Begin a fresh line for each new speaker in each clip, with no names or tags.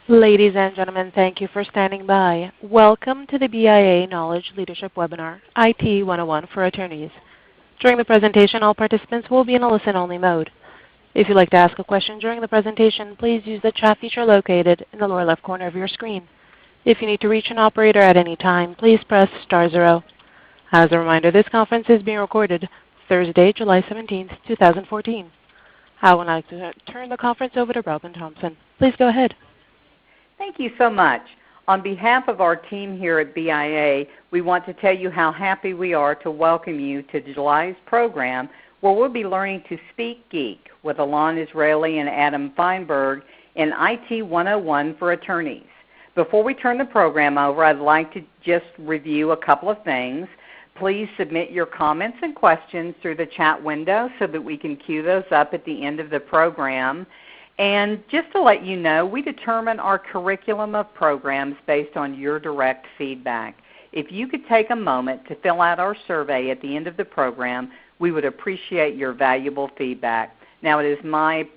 Ladies and gentlemen, thank you for standing by. Welcome to the BIA Knowledge Leadership Webinar, IT 101 for Attorneys. During the presentation, all participants will be in a listen-only mode. If you'd like to ask a question during the presentation, please use the chat feature located in the lower left corner of your screen. If you need to reach an operator at any time, please press *0. As a reminder, this conference is being recorded Thursday, July 17th, 2014. I would like to turn the conference over to Robin Thompson. Please go ahead.
Thank you so much. On behalf of our team here at BIA, we want to tell you how happy we are to welcome you to July's program, where we'll be learning to speak geek with Alon Israeli and Adam Feinberg in IT 101 for Attorneys. Before we turn the program over, I'd like to just review a couple of things. Please submit your comments and questions through the chat window so that we can queue those up at the end of the program. And just to let you know, we determine our curriculum of programs based on your direct feedback. If you could take a moment to fill out our survey at the end of the program, we would appreciate your valuable feedback. Now it is my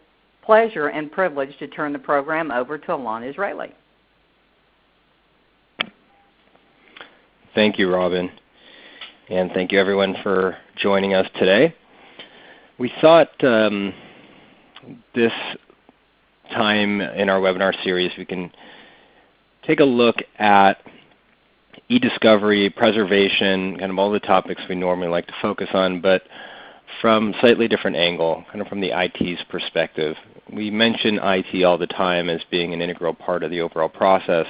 pleasure and privilege to turn the program over to Alon Israeli.
Thank you, Robin. And thank you, everyone, for joining us today. We thought this time in our webinar series we can take a look at eDiscovery, preservation, kind of all the topics we normally like to focus on, but from a slightly different angle, kind of from the IT's perspective. We mention IT all the time as being an integral part of the overall process.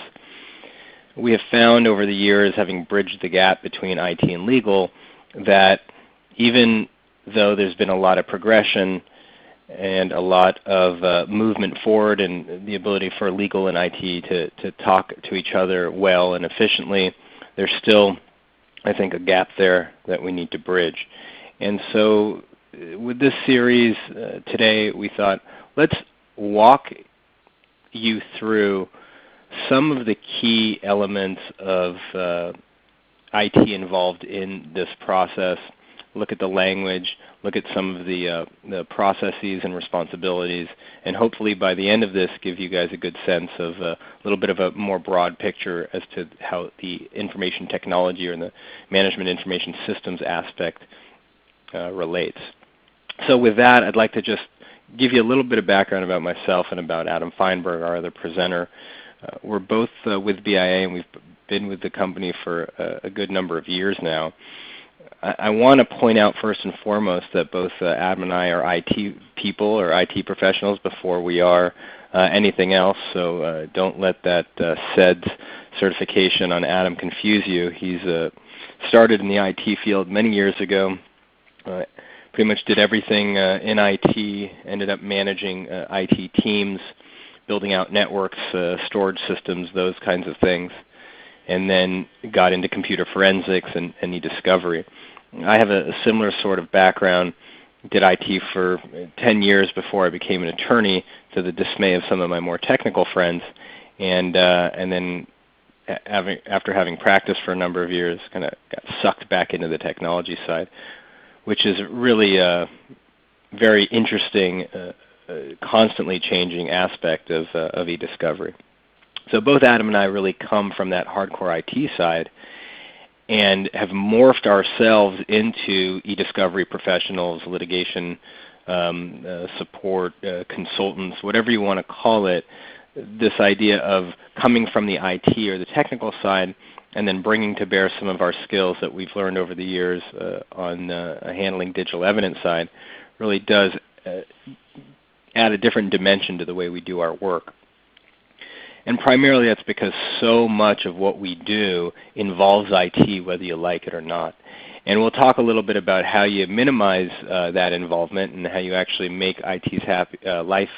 We have found over the years, having bridged the gap between IT and legal, that even though there's been a lot of progression and a lot of movement forward and the ability for legal and IT to talk to each other well and efficiently, there's still, I think, a gap there that we need to bridge. And so with this series today, we thought, let's walk you through some of the key elements of IT involved in this process, look at the language, look at some of the processes and responsibilities, and hopefully by the end of this give you guys a good sense of a little bit of a more broad picture as to how the information technology or the management information systems aspect relates. So with that, I'd like to just give you a little bit of background about myself and about Adam Feinberg, our other presenter. We're both with BIA, and we've been with the company for a good number of years now. I want to point out first and foremost that both Adam and I are IT people or IT professionals before we are anything else, so don't let that SEDS certification on Adam confuse you. He's started in the IT field many years ago, pretty much did everything in IT, ended up managing IT teams, building out networks, storage systems, those kinds of things, and then got into computer forensics and eDiscovery. I have a similar sort of background. Did IT for 10 years before I became an attorney, to the dismay of some of my more technical friends, and then after having practiced for a number of years, kind of got sucked back into the technology side, which is really a very interesting, constantly changing aspect of eDiscovery. So both Adam and I really come from that hardcore IT side and have morphed ourselves into eDiscovery professionals, litigation support, consultants, whatever you want to call it. This idea of coming from the IT or the technical side and then bringing to bear some of our skills that we've learned over the years on handling digital evidence side really does add a different dimension to the way we do our work. And primarily that's because so much of what we do involves IT, whether you like it or not. And we'll talk a little bit about how you minimize that involvement and how you actually make IT's life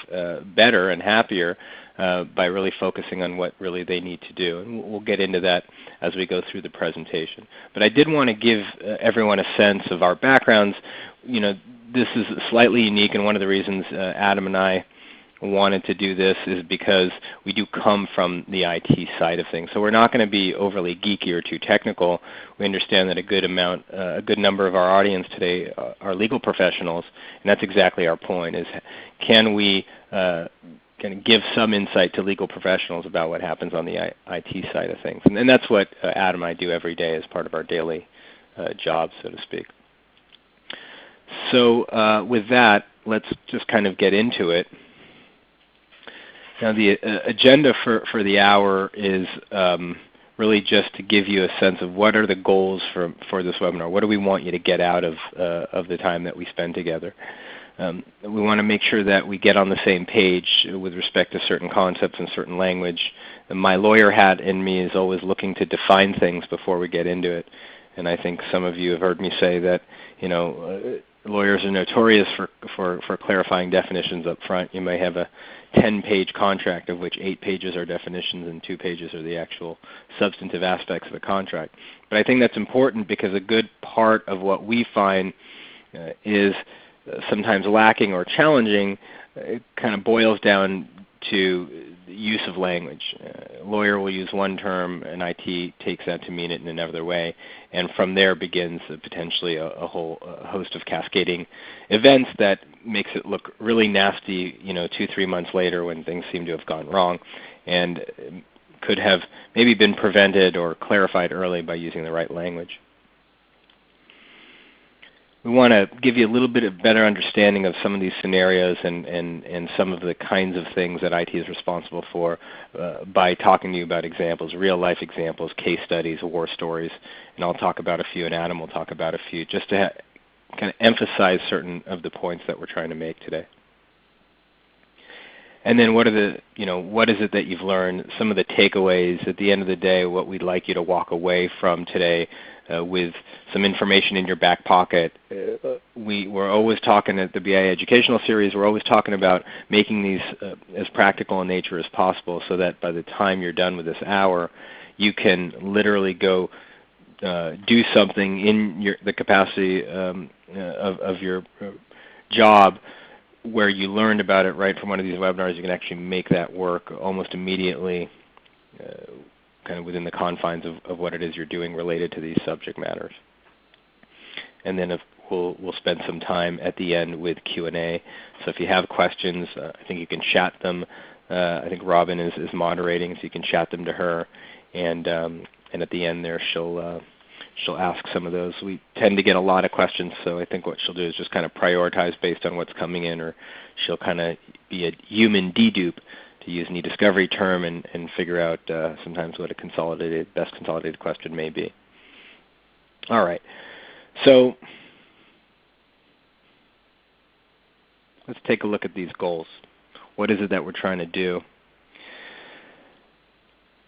better and happier by really focusing on what really they need to do. And we'll get into that as we go through the presentation. But I did want to give everyone a sense of our backgrounds. You know, this is slightly unique, and one of the reasons Adam and I wanted to do this is because we do come from the IT side of things. So we're not going to be overly geeky or too technical. We understand that a good number of our audience today are legal professionals, and that's exactly our point, is can we kind of give some insight to legal professionals about what happens on the IT side of things. And that's what Adam and I do every day as part of our daily job, so to speak. So with that, let's just kind of get into it. Now the agenda for the hour is really just to give you a sense of what are the goals for this webinar. What do we want you to get out of the time that we spend together? We want to make sure that we get on the same page with respect to certain concepts and certain language. And my lawyer hat in me is always looking to define things before we get into it. And I think some of you have heard me say that, lawyers are notorious for clarifying definitions up front. You may have a 10-page contract of which 8 pages are definitions and 2 pages are the actual substantive aspects of the contract. But I think that's important because a good part of what we find is sometimes lacking or challenging. It kind of boils down to the use of language. A lawyer will use one term, and IT takes that to mean it in another way, and from there begins potentially a whole host of cascading events that makes it look really nasty 2-3 months later when things seem to have gone wrong, and could have maybe been prevented or clarified early by using the right language. We want to give you a little bit of better understanding of some of these scenarios and some of the kinds of things that IT is responsible for by talking to you about examples, real-life examples, case studies, war stories, and I'll talk about a few, and Adam will talk about a few, just to kind of emphasize certain of the points that we're trying to make today. And then what is it that you've learned, some of the takeaways at the end of the day, what we'd like you to walk away from today with some information in your back pocket. We're always talking at the BIA Educational Series, we're always talking about making these as practical in nature as possible so that by the time you're done with this hour, you can literally go do something in the capacity of your job where you learned about it right from one of these webinars. You can actually make that work almost immediately, kind of within the confines of what it is you're doing related to these subject matters. And then we'll spend some time at the end with Q&A. So if you have questions, I think you can chat them. I think Robin is moderating, so you can chat them to her. And at the end there, she'll ask some of those. We tend to get a lot of questions, so I think what she'll do is just kind of prioritize based on what's coming in, or she'll kind of be a human dedupe, to use an eDiscovery term, and figure out sometimes what a best consolidated question may be. All right, so let's take a look at these goals. What is it that we're trying to do?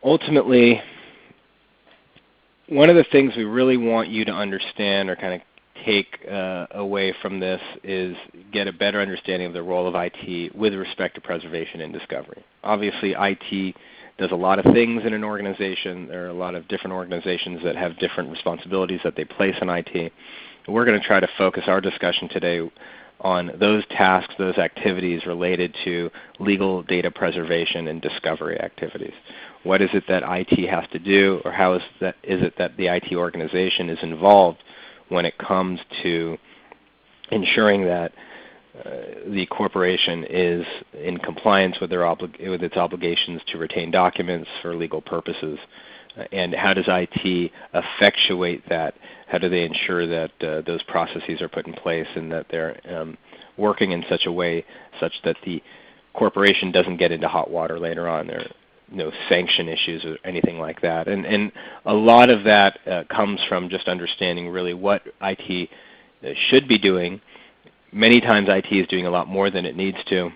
Ultimately, one of the things we really want you to understand or kind of take away from this is get a better understanding of the role of IT with respect to preservation and discovery. Obviously, IT does a lot of things in an organization. There are a lot of different organizations that have different responsibilities that they place on IT. We're going to try to focus our discussion today on those tasks, those activities related to legal data preservation and discovery activities. What is it that IT has to do, or how is it that the IT organization is involved when it comes to ensuring that the corporation is in compliance with its obligations to retain documents for legal purposes? And how does IT effectuate that? How do they ensure that those processes are put in place and that they're working in such a way such that the corporation doesn't get into hot water later on? There are no sanction issues or anything like that. And a lot of that comes from just understanding really what IT should be doing. Many times IT is doing a lot more than it needs to.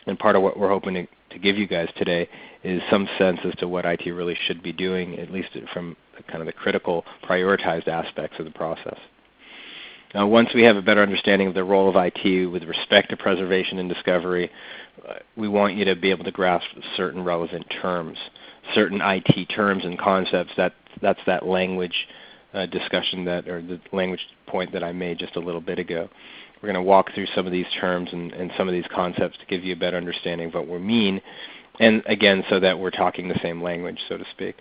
And part of what we're hoping to give you guys today is some sense as to what IT really should be doing, at least from kind of the critical prioritized aspects of the process. Now, once we have a better understanding of the role of IT with respect to preservation and discovery, we want you to be able to grasp certain relevant terms, certain IT terms and concepts. That's that language discussion or the language point that I made just a little bit ago. We're going to walk through some of these terms and some of these concepts to give you a better understanding of what we mean, and again, so that we're talking the same language, so to speak.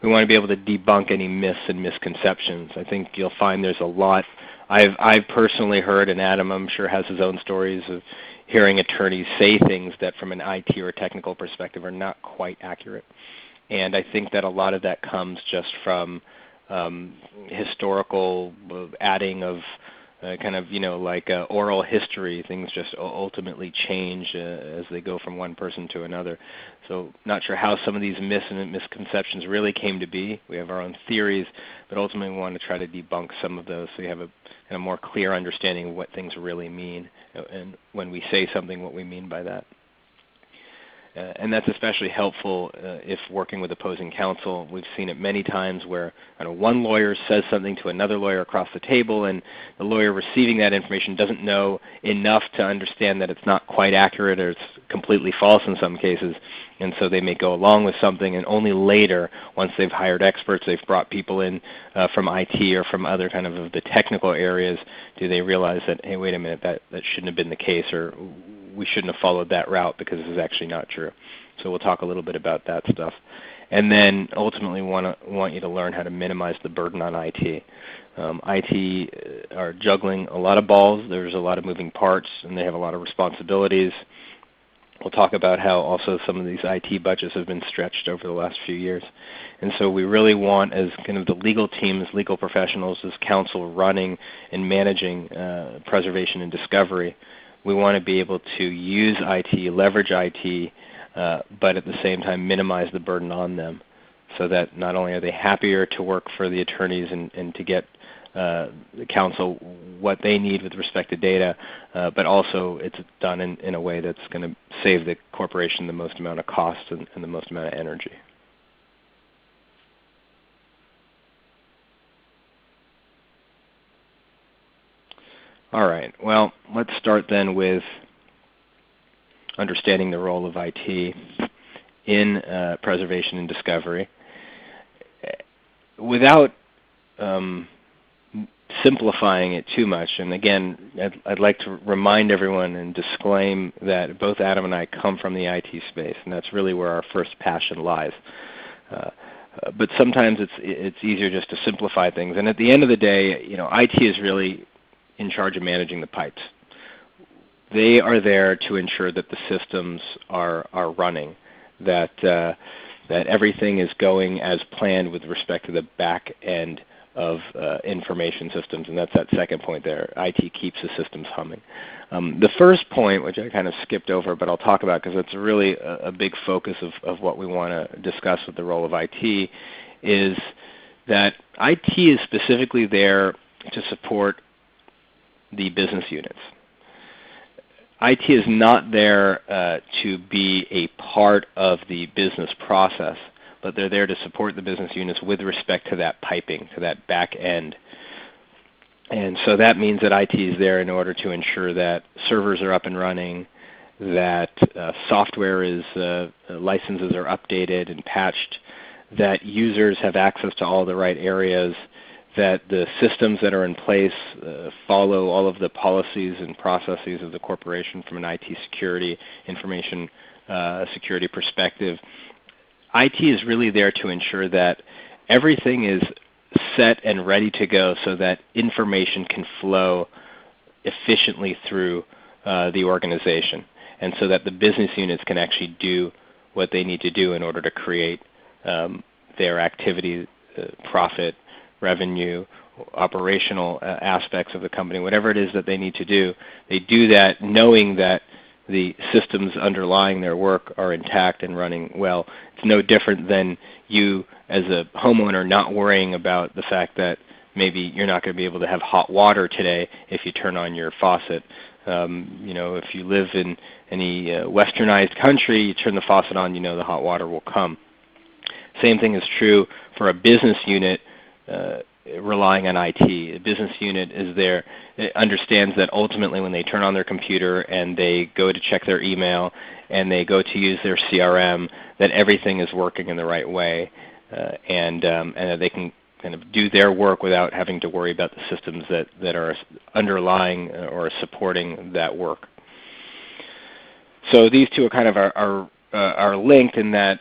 We want to be able to debunk any myths and misconceptions. I think you'll find there's a lot. I've personally heard, and Adam I'm sure has his own stories of hearing attorneys say things that from an IT or technical perspective are not quite accurate. And I think that a lot of that comes just from historical adding of kind of, like oral history. Things just ultimately change as they go from one person to another. So not sure how some of these myths and misconceptions really came to be. We have our own theories, but ultimately we want to try to debunk some of those so you have a more clear understanding of what things really mean, and when we say something, what we mean by that. And that's especially helpful if working with opposing counsel. We've seen it many times where one lawyer says something to another lawyer across the table, and the lawyer receiving that information doesn't know enough to understand that it's not quite accurate or it's completely false in some cases. And so they may go along with something, and only later, once they've hired experts, they've brought people in from IT or from other kind of the technical areas, do they realize that, hey, wait a minute, that shouldn't have been the case, or we shouldn't have followed that route because this is actually not true. So we'll talk a little bit about that stuff. And then ultimately want you to learn how to minimize the burden on IT. IT are juggling a lot of balls. There's a lot of moving parts, and they have a lot of responsibilities. We'll talk about how also some of these IT budgets have been stretched over the last few years. And so we really want, as kind of the legal team, as legal professionals, as counsel running and managing preservation and discovery, we want to be able to use IT, leverage IT, but at the same time minimize the burden on them so that not only are they happier to work for the attorneys and to get the counsel what they need with respect to data, but also it's done in a way that's going to save the corporation the most amount of cost and the most amount of energy. All right, well, let's start then with understanding the role of IT in preservation and discovery. Without simplifying it too much, and again, I'd like to remind everyone and disclaim that both Adam and I come from the IT space, and that's really where our first passion lies. But sometimes it's easier just to simplify things, and at the end of the day, IT is really in charge of managing the pipes. They are there to ensure that the systems are running, that everything is going as planned with respect to the back end of information systems, and that's that second point there. IT keeps the systems humming. The first point, which I kind of skipped over, but I'll talk about because it's really a big focus of what we want to discuss with the role of IT, is that IT is specifically there to support the business units. IT is not there to be a part of the business process, but they're there to support the business units with respect to that piping, to that back end. And so that means that IT is there in order to ensure that servers are up and running, that software licenses are updated and patched, that users have access to all the right areas, that the systems that are in place follow all of the policies and processes of the corporation from an IT security, information security perspective. IT is really there to ensure that everything is set and ready to go so that information can flow efficiently through the organization, and so that the business units can actually do what they need to do in order to create their activity, profit, revenue, operational aspects of the company, whatever it is that they need to do. They do that knowing that the systems underlying their work are intact and running well. It's no different than you as a homeowner not worrying about the fact that maybe you're not going to be able to have hot water today if you turn on your faucet. If you live in any westernized country, you turn the faucet on, the hot water will come. Same thing is true for a business unit relying on IT. A business unit is there, it understands that ultimately when they turn on their computer and they go to check their email and they go to use their CRM, that everything is working in the right way, and that they can kind of do their work without having to worry about the systems that are underlying or supporting that work. So these two are kind of are linked in that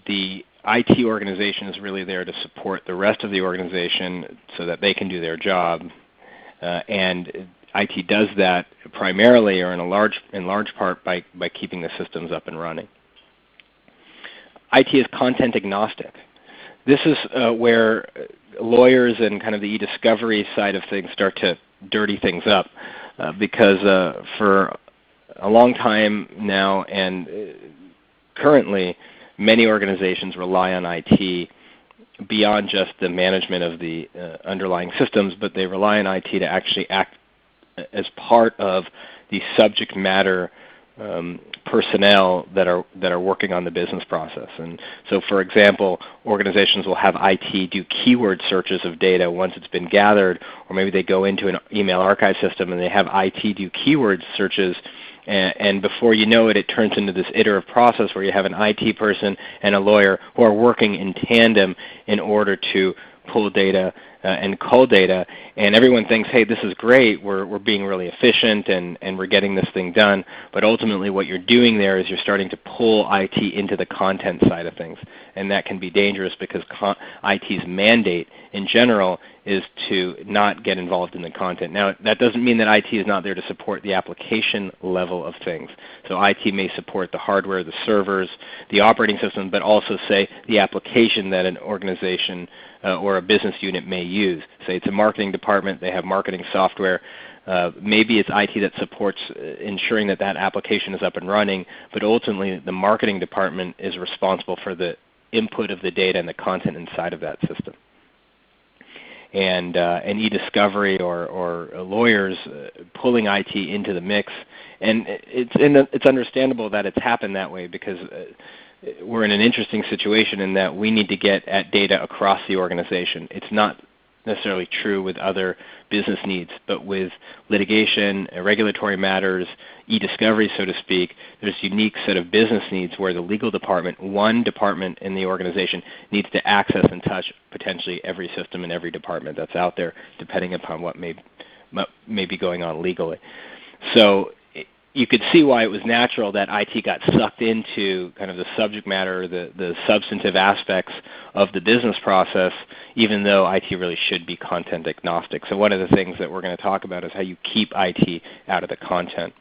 the IT organization is really there to support the rest of the organization so that they can do their job. And IT does that primarily, or in large part, by keeping the systems up and running. IT is content agnostic. This is where lawyers and kind of the eDiscovery side of things start to dirty things up, because for a long time now and currently, many organizations rely on IT beyond just the management of the underlying systems, but they rely on IT to actually act as part of the subject matter personnel that are working on the business process. And so, for example, organizations will have IT do keyword searches of data once it's been gathered, or maybe they go into an email archive system and they have IT do keyword searches, and before you know it, it turns into this iterative process where you have an IT person and a lawyer who are working in tandem in order to pull data and cull data, and everyone thinks, hey, this is great, we're being really efficient and we're getting this thing done, but ultimately what you're doing there is you're starting to pull IT into the content side of things, and that can be dangerous because IT's mandate in general is to not get involved in the content. Now, that doesn't mean that IT is not there to support the application level of things. So IT may support the hardware, the servers, the operating system, but also, say, the application that an organization or a business unit may use. Say it's a marketing department, they have marketing software. Maybe it's IT that supports ensuring that that application is up and running, but ultimately the marketing department is responsible for the input of the data and the content inside of that system. And eDiscovery or lawyers pulling IT into the mix, and it's understandable that it's happened that way because we're in an interesting situation in that we need to get at data across the organization. It's not necessarily true with other business needs, but with litigation, regulatory matters, eDiscovery, so to speak, there's a unique set of business needs where the legal department, one department in the organization, needs to access and touch potentially every system in every department that's out there, depending upon what may be going on legally. So you could see why it was natural that IT got sucked into kind of the subject matter, the substantive aspects of the business process, even though IT really should be content agnostic. So one of the things that we're going to talk about is how you keep IT out of the content.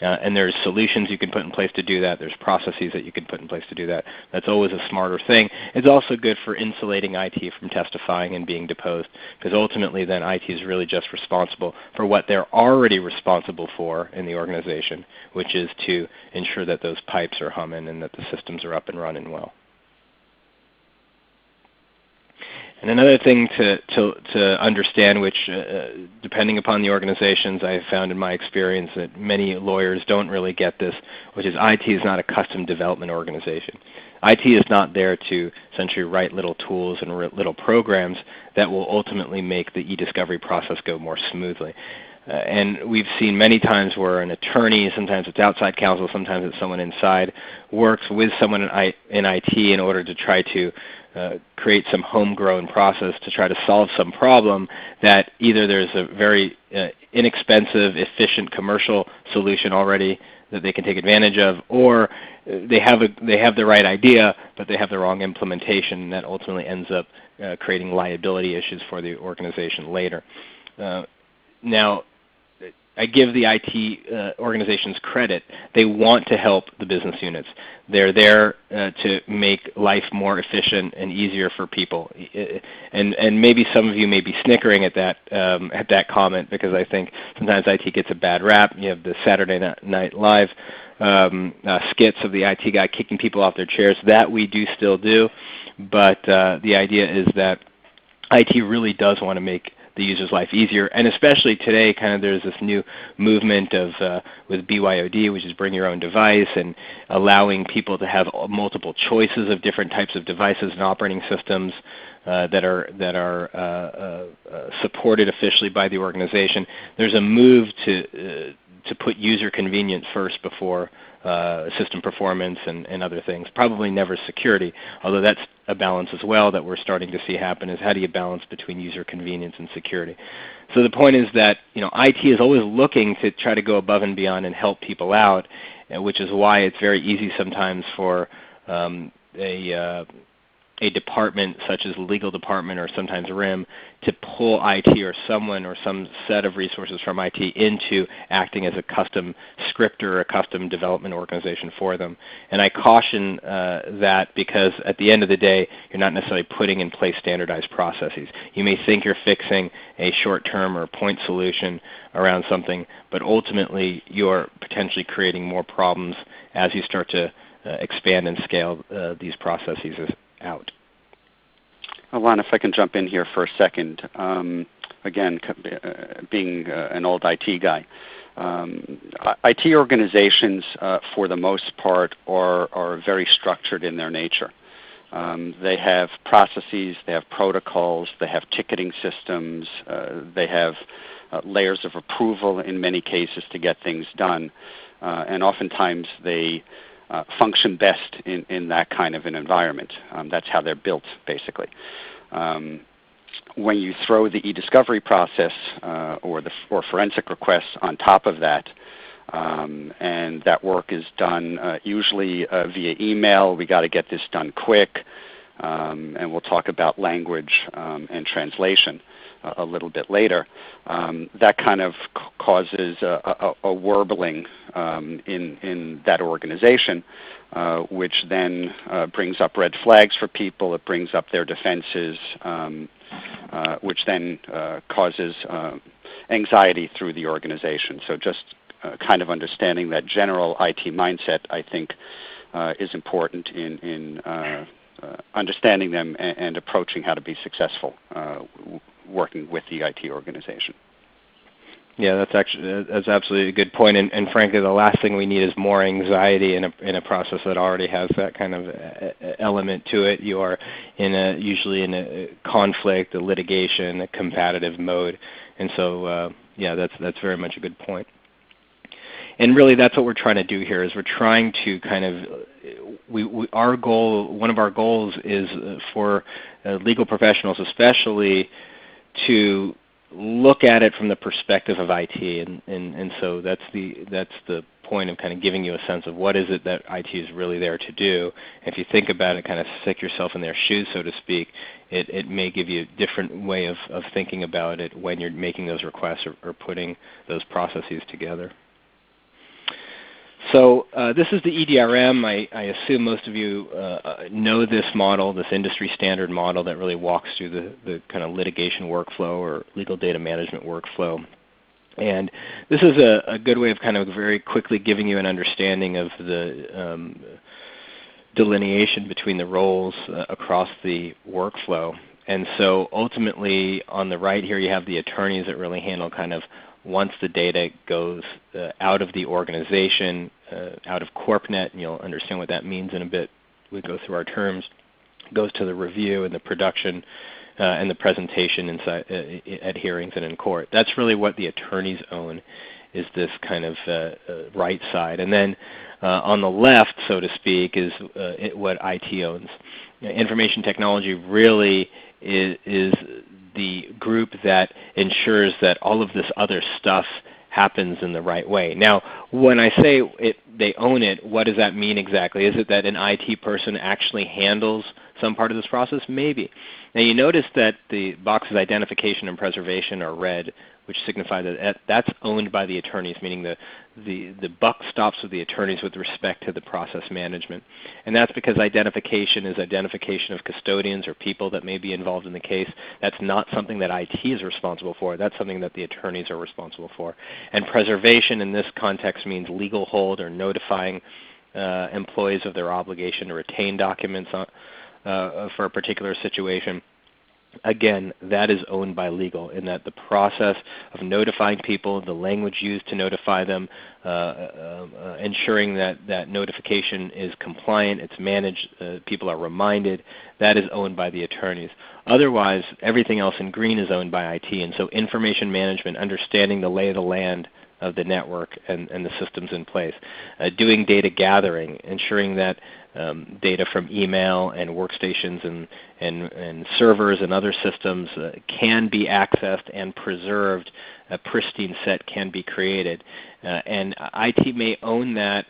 And there's solutions you can put in place to do that. There's processes that you can put in place to do that. That's always a smarter thing. It's also good for insulating IT from testifying and being deposed, because ultimately then IT is really just responsible for what they're already responsible for in the organization, which is to ensure that those pipes are humming and that the systems are up and running well. And another thing to understand, which depending upon the organizations, I have found in my experience that many lawyers don't really get this, which is IT is not a custom development organization. IT is not there to essentially write little tools and little programs that will ultimately make the eDiscovery process go more smoothly. And we've seen many times where an attorney, sometimes it's outside counsel, sometimes it's someone inside, works with someone in IT in order to try to create some homegrown process to try to solve some problem that either there's a very inexpensive, efficient commercial solution already that they can take advantage of, or they have the right idea, but they have the wrong implementation, and that ultimately ends up creating liability issues for the organization later. Now, I give the IT organizations credit. They want to help the business units. They're there to make life more efficient and easier for people. And maybe some of you may be snickering at that comment, because I think sometimes IT gets a bad rap. You have the Saturday Night Live skits of the IT guy kicking people off their chairs. That we do still do, but the idea is that IT really does want to make the user's life easier, and especially today, kind of there's this new movement of with BYOD, which is bring your own device, and allowing people to have multiple choices of different types of devices and operating systems that are supported officially by the organization. There's a move to put user convenience first before system performance and other things. Probably never security, although that's a balance as well that we're starting to see happen, is how do you balance between user convenience and security. So the point is that IT is always looking to try to go above and beyond and help people out, which is why it's very easy sometimes for a a department such as the legal department or sometimes RIM to pull IT or someone or some set of resources from IT into acting as a custom scripter, a custom development organization for them. And I caution that because at the end of the day, you're not necessarily putting in place standardized processes. You may think you're fixing a short-term or point solution around something, but ultimately you're potentially creating more problems as you start to expand and scale these processes out.
Alon, if I can jump in here for a second. Again, being an old IT guy, IT organizations for the most part are very structured in their nature. They have processes, they have protocols, they have ticketing systems, they have layers of approval in many cases to get things done. And oftentimes they function best in that kind of an environment. That's how they're built, basically. When you throw the eDiscovery process or forensic requests on top of that, and that work is done usually via email, we got to get this done quick, and we'll talk about language and translation a little bit later. That kind of causes a warbling in that organization, which then brings up red flags for people. It brings up their defenses, which then causes anxiety through the organization. So just kind of understanding that general IT mindset, I think, is important in understanding them and approaching how to be successful working with the IT organization.
Yeah, that's absolutely a good point. And frankly, the last thing we need is more anxiety in a process that already has that kind of element to it. You are usually in a conflict, a litigation, a competitive mode, and so yeah, that's very much a good point. And really, that's what we're trying to do here. Is we're trying to kind of our goal. One of our goals is for legal professionals, especially, to look at it from the perspective of IT, and so that's the point of kind of giving you a sense of what is it that IT is really there to do. If you think about it, kind of stick yourself in their shoes, so to speak, it may give you a different way of thinking about it when you're making those requests or putting those processes together. So this is the EDRM. I assume most of you know this model, this industry standard model that really walks through the kind of litigation workflow or legal data management workflow. And this is a good way of kind of very quickly giving you an understanding of the delineation between the roles across the workflow. And so ultimately on the right here you have the attorneys that really handle kind of once the data goes out of the organization, out of CorpNet, and you'll understand what that means in a bit. We go through our terms. Goes to the review and the production and the presentation inside, at hearings and in court. That's really what the attorneys own, is this kind of right side. And then on the left, so to speak, is what IT owns. Information technology really is the group that ensures that all of this other stuff happens in the right way. Now, when I say they own it, what does that mean exactly? Is it that an IT person actually handles some part of this process? Maybe. Now you notice that the boxes identification and preservation are red, which signify that that's owned by the attorneys, meaning the buck stops with the attorneys with respect to the process management. And that's because identification is identification of custodians or people that may be involved in the case. That's not something that IT is responsible for. That's something that the attorneys are responsible for. And preservation in this context means legal hold or notifying employees of their obligation to retain documents for a particular situation. Again, that is owned by legal, in that the process of notifying people, the language used to notify them, ensuring that notification is compliant, it's managed, people are reminded, that is owned by the attorneys. Otherwise, everything else in green is owned by IT, and so information management, understanding the lay of the land of the network and the systems in place. Doing data gathering, ensuring that data from email and workstations and servers and other systems can be accessed and preserved. A pristine set can be created. And IT may own that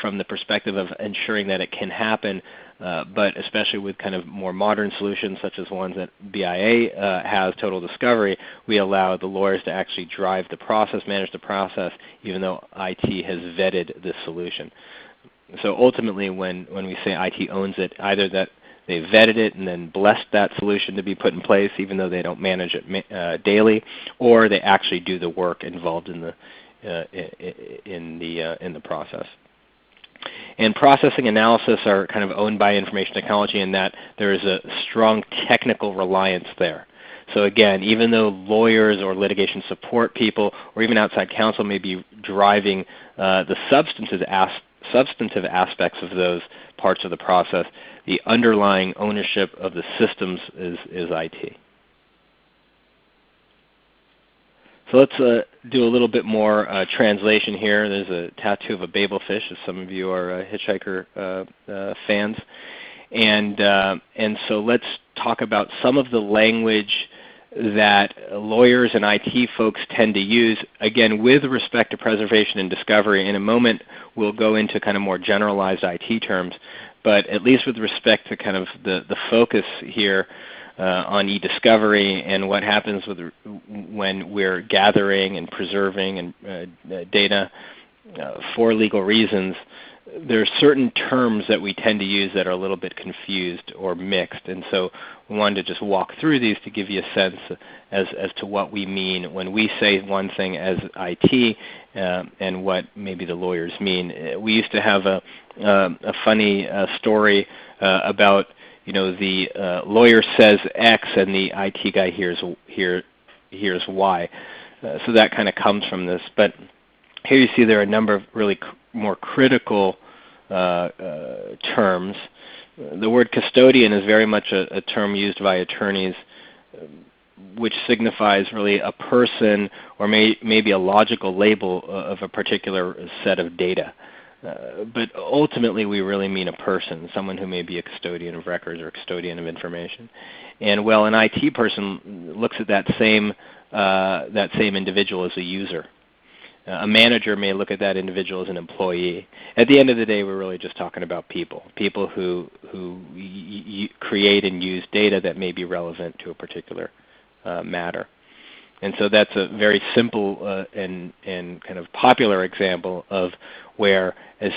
from the perspective of ensuring that it can happen, but especially with kind of more modern solutions such as ones that BIA has, Total Discovery, we allow the lawyers to actually drive the process, manage the process, even though IT has vetted this solution. So ultimately, when we say IT owns it, either that they vetted it and then blessed that solution to be put in place, even though they don't manage it daily, or they actually do the work involved in the process. And processing analysis are kind of owned by information technology in that there is a strong technical reliance there. So again, even though lawyers or litigation support people or even outside counsel may be driving the substantive aspects of those parts of the process, the underlying ownership of the systems is IT. So let's do a little bit more translation here. There's a tattoo of a Babel fish, as some of you are Hitchhiker fans. And so let's talk about some of the language that lawyers and IT folks tend to use, again, with respect to preservation and discovery. In a moment, we'll go into kind of more generalized IT terms, but at least with respect to kind of the focus here on eDiscovery and what happens when we're gathering and preserving and data for legal reasons, there are certain terms that we tend to use that are a little bit confused or mixed. And so we wanted to just walk through these to give you a sense as to what we mean when we say one thing as IT and what maybe the lawyers mean. We used to have a funny story about, the lawyer says X and the IT guy hears Y. So that kind of comes from this. But here you see there are a number of really more critical terms. The word custodian is very much a term used by attorneys which signifies really a person or maybe a logical label of a particular set of data. But ultimately we really mean a person, someone who may be a custodian of records or a custodian of information. And well, an IT person looks at that same individual as a user. A manager may look at that individual as an employee. At the end of the day, we're really just talking about people who create and use data that may be relevant to a particular matter. And so that's a very simple and kind of popular example of where, as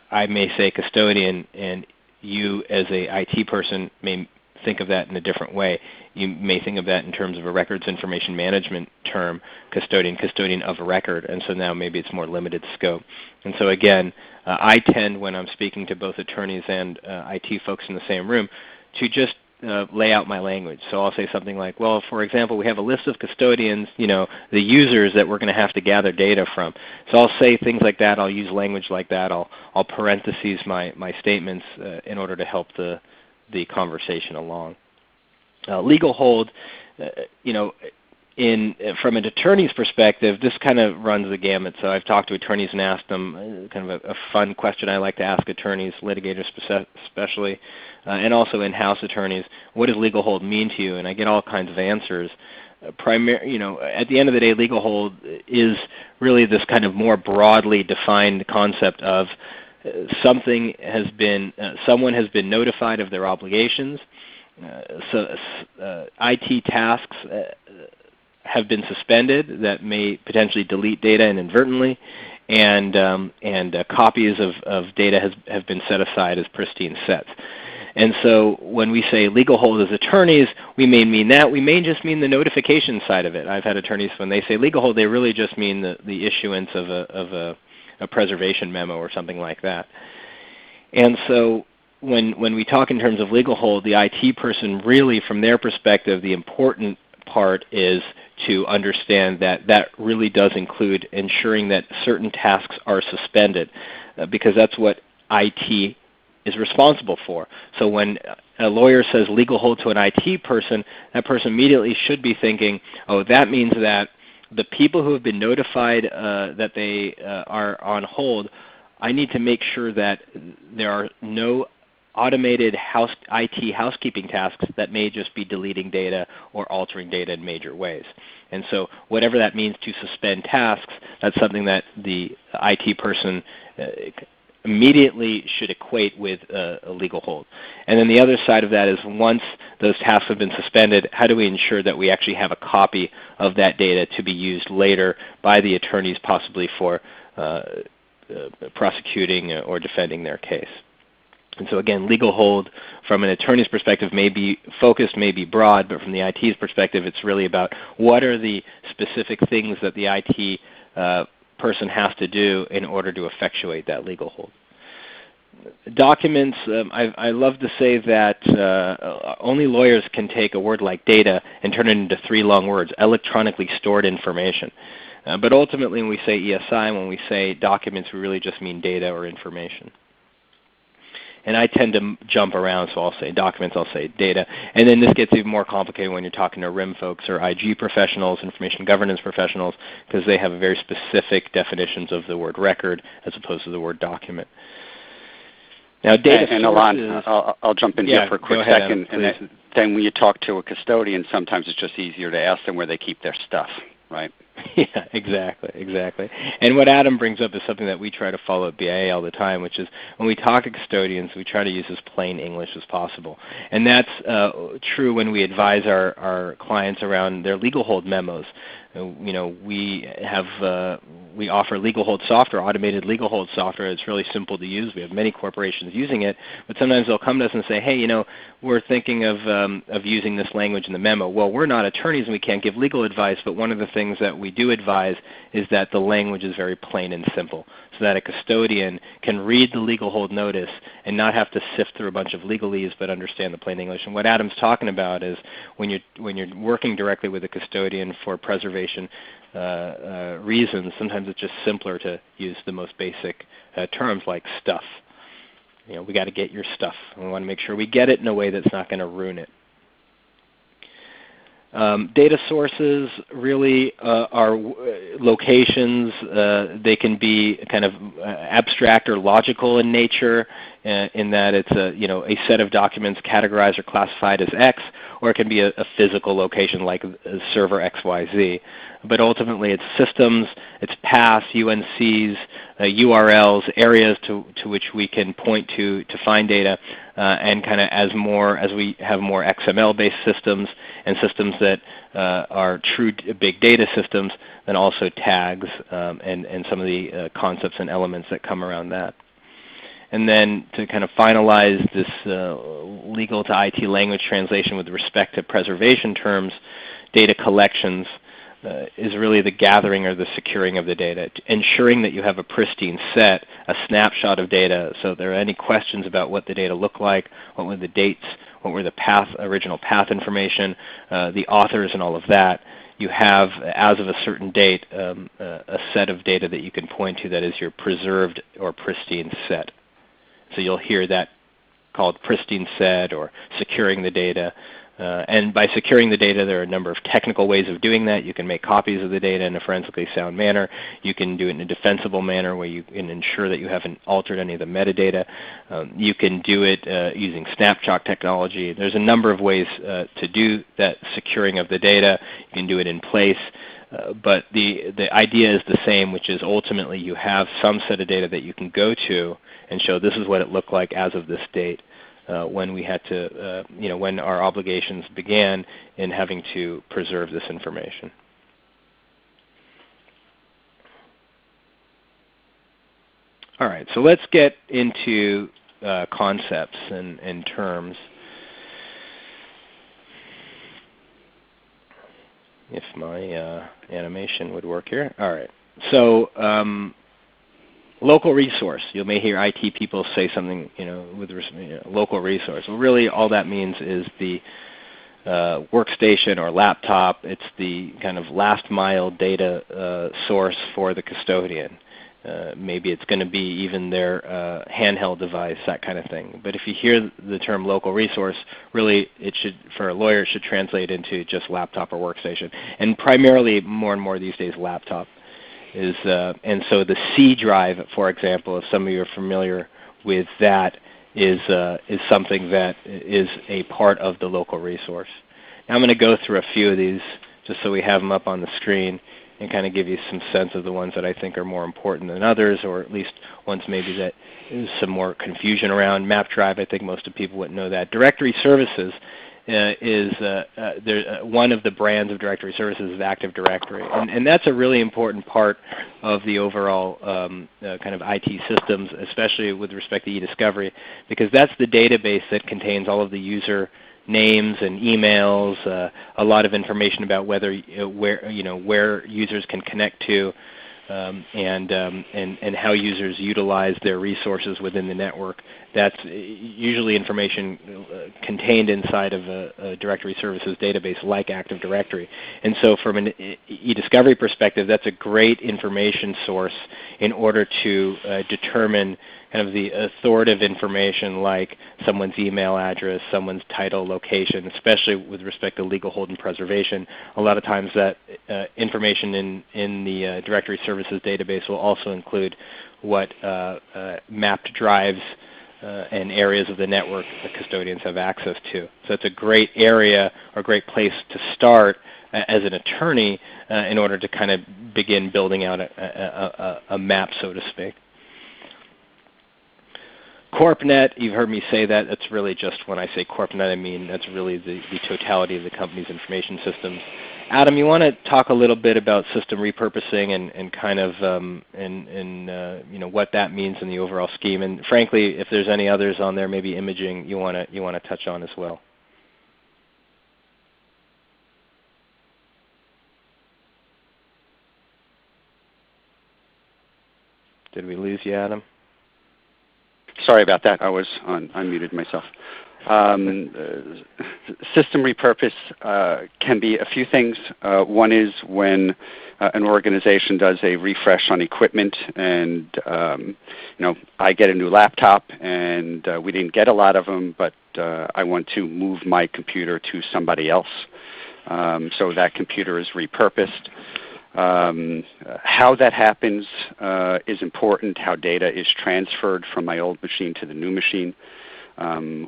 I may say custodian, and you as a IT person may think of that in a different way. You may think of that in terms of a records information management term, custodian of a record, and so now maybe it's more limited scope. And so again, I tend, when I'm speaking to both attorneys and IT folks in the same room, to just lay out my language. So I'll say something like, well, for example, we have a list of custodians, the users that we're going to have to gather data from. So I'll say things like that. I'll use language like that. I'll parentheses my statements in order to help the conversation along. Legal hold, from an attorney's perspective, this kind of runs the gamut. So I've talked to attorneys and asked them kind of a fun question I like to ask attorneys, litigators especially, and also in-house attorneys, what does legal hold mean to you? And I get all kinds of answers. At the end of the day, legal hold is really this kind of more broadly defined concept of someone has been notified of their obligations. IT tasks have been suspended that may potentially delete data inadvertently, and copies of data have been set aside as pristine sets. And so when we say legal hold as attorneys, we may mean that. We may just mean the notification side of it. I've had attorneys, when they say legal hold, they really just mean the issuance of a preservation memo or something like that. And so when we talk in terms of legal hold, the IT person really, from their perspective, the important part is to understand that really does include ensuring that certain tasks are suspended, because that's what IT is responsible for. So when a lawyer says legal hold to an IT person, that person immediately should be thinking, oh, that means that the people who have been notified that they are on hold, I need to make sure that there are no automated IT housekeeping tasks that may just be deleting data or altering data in major ways. And so whatever that means to suspend tasks, that's something that the IT person immediately should equate with a legal hold. And then the other side of that is once those tasks have been suspended, how do we ensure that we actually have a copy of that data to be used later by the attorneys possibly for prosecuting or defending their case. And so again, legal hold from an attorney's perspective may be focused, may be broad, but from the IT's perspective it's really about what are the specific things that the IT person has to do in order to effectuate that legal hold. Documents, I love to say that only lawyers can take a word like data and turn it into 3 long words, electronically stored information. But ultimately when we say ESI, when we say documents, we really just mean data or information. And I tend to jump around, so I'll say documents, I'll say data. And then this gets even more complicated when you're talking to RIM folks or IG professionals, information governance professionals, because they have very specific definitions of the word record as opposed to the word document. Now, data
and
sources,
Alon, I'll jump in here for a quick second.
Adam,
and then when you talk to a custodian, sometimes it's just easier to ask them where they keep their stuff, right?
Yeah, exactly. And what Adam brings up is something that we try to follow at BIA all the time, which is when we talk to custodians, we try to use as plain English as possible. And that's true when we advise our clients around their legal hold memos. We offer legal hold software, automated legal hold software. It's really simple to use. We have many corporations using it, but sometimes they'll come to us and say, hey, we're thinking of using this language in the memo. Well, we're not attorneys and we can't give legal advice, but one of the things that we do advise is that the language is very plain and simple, so that a custodian can read the legal hold notice and not have to sift through a bunch of legalese, but understand the plain English. And what Adam's talking about is when you're working directly with a custodian for preservation reasons, sometimes it's just simpler to use the most basic terms like stuff. We got to get your stuff. We want to make sure we get it in a way that's not going to ruin it. Data sources really are locations. They can be kind of abstract or logical in nature, in that it's a set of documents categorized or classified as X, or it can be a physical location like server XYZ. But ultimately it's systems, it's paths, UNCs, URLs, areas to which we can point to find data, and kind of as we have more XML-based systems and systems that are true big data systems, then also tags and some of the concepts and elements that come around that. And then to kind of finalize this legal to IT language translation with respect to preservation terms, data collections is really the gathering or the securing of the data, ensuring that you have a pristine set, a snapshot of data, so if there are any questions about what the data look like, what were the dates, what were the original path information, the authors and all of that, you have, as of a certain date, a set of data that you can point to that is your preserved or pristine set. So you'll hear that called pristine set or securing the data. And by securing the data, there are a number of technical ways of doing that. You can make copies of the data in a forensically sound manner. You can do it in a defensible manner where you can ensure that you haven't altered any of the metadata. You can do it using snapshot technology. There's a number of ways to do that securing of the data. You can do it in place. But the idea is the same, which is ultimately you have some set of data that you can go to and show this is what it looked like as of this date. When we had to, when our obligations began in having to preserve this information. All right, so let's get into concepts and terms. If my animation would work here. All right, so local resource. You may hear IT people say something, with local resource. Well, really, all that means is the workstation or laptop. It's the kind of last mile data source for the custodian. Maybe it's going to be even their handheld device, that kind of thing. But if you hear the term local resource, really, it should, for a lawyer, it should translate into just laptop or workstation, and primarily more and more these days, laptop. And so the C drive, for example, if some of you are familiar with that, is something that is a part of the local resource. Now I'm going to go through a few of these just so we have them up on the screen kind of give you some sense of the ones that I think are more important than others, or at least ones maybe that there's some more confusion around. Map drive, I think most of people wouldn't know that. Directory services is one of the brands of directory services is Active Directory, and that's a really important part of the overall kind of IT systems, especially with respect to eDiscovery, because that's the database that contains all of the user names and emails, a lot of information about where users can connect to, and how users utilize their resources within the network. That's usually information contained inside of a directory services database like Active Directory. And so from an eDiscovery perspective, that's a great information source in order to determine kind of the authoritative information like someone's email address, someone's title, location, especially with respect to legal hold and preservation. A lot of times that information in the directory services database will also include what mapped drives and areas of the network the custodians have access to. So it's a great area or great place to start as an attorney in order to kind of begin building out a map, so to speak. CorpNet, you've heard me say that. That's really just, when I say CorpNet, I mean that's really the totality of the company's information systems. Adam, you want to talk a little bit about system repurposing and kind of what that means in the overall scheme, and frankly, if there's any others on there, maybe imaging you want to touch on as well. Did we lose you, Adam?
Sorry about that. I was unmuted myself. System repurpose can be a few things. One is when an organization does a refresh on equipment, and I get a new laptop, and we didn't get a lot of them, but I want to move my computer to somebody else. So that computer is repurposed. How that happens is important, how data is transferred from my old machine to the new machine.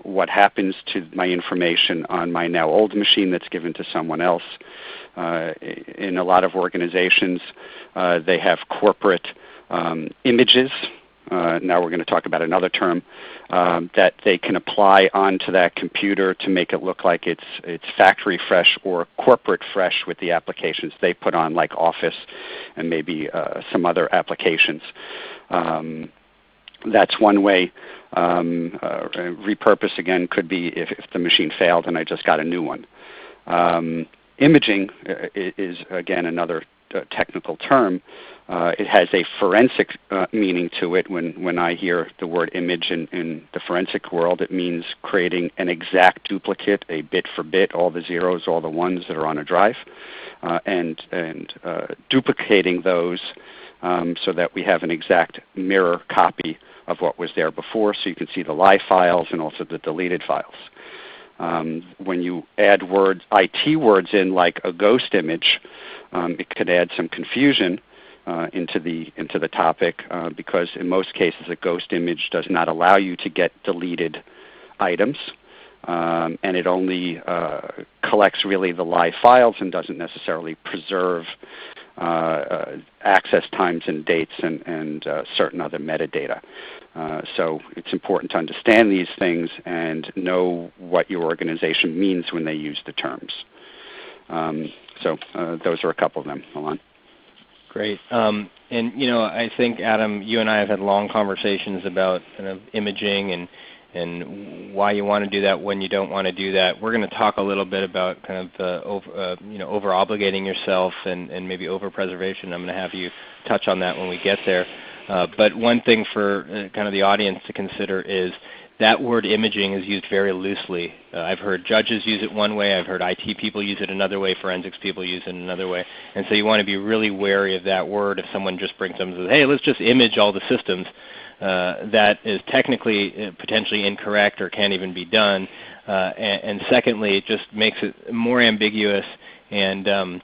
What happens to my information on my now old machine that's given to someone else. In a lot of organizations, they have corporate images. Now we're going to talk about another term that they can apply onto that computer to make it look like it's factory fresh or corporate fresh with the applications they put on, like Office and maybe some other applications. That's one way. Repurpose, again, could be if the machine failed and I just got a new one. Imaging is, again, another technical term. It has a forensic meaning to it. When I hear the word image in the forensic world, it means creating an exact duplicate, a bit for bit, all the zeros, all the ones that are on a drive, and duplicating those so that we have an exact mirror copy of what was there before, so you can see the live files and also the deleted files. When you add words, IT words in, like a ghost image, it could add some confusion into the topic because in most cases a ghost image does not allow you to get deleted items, and it only collects really the live files and doesn't necessarily preserve access times and dates and certain other metadata. So it's important to understand these things and know what your organization means when they use the terms. So those are a couple of them. Alon.
Great. And I think, Adam, you and I have had long conversations about kind of imaging and why you want to do that, when you don't want to do that. We're going to talk a little bit about kind of over-obligating yourself and maybe over-preservation. I'm going to have you touch on that when we get there. But one thing for kind of the audience to consider is that word imaging is used very loosely. I've heard judges use it one way. I've heard IT people use it another way. Forensics people use it another way. And so you want to be really wary of that word. If someone just brings them and says, hey, let's just image all the systems, that is technically potentially incorrect or can't even be done. And secondly, it just makes it more ambiguous and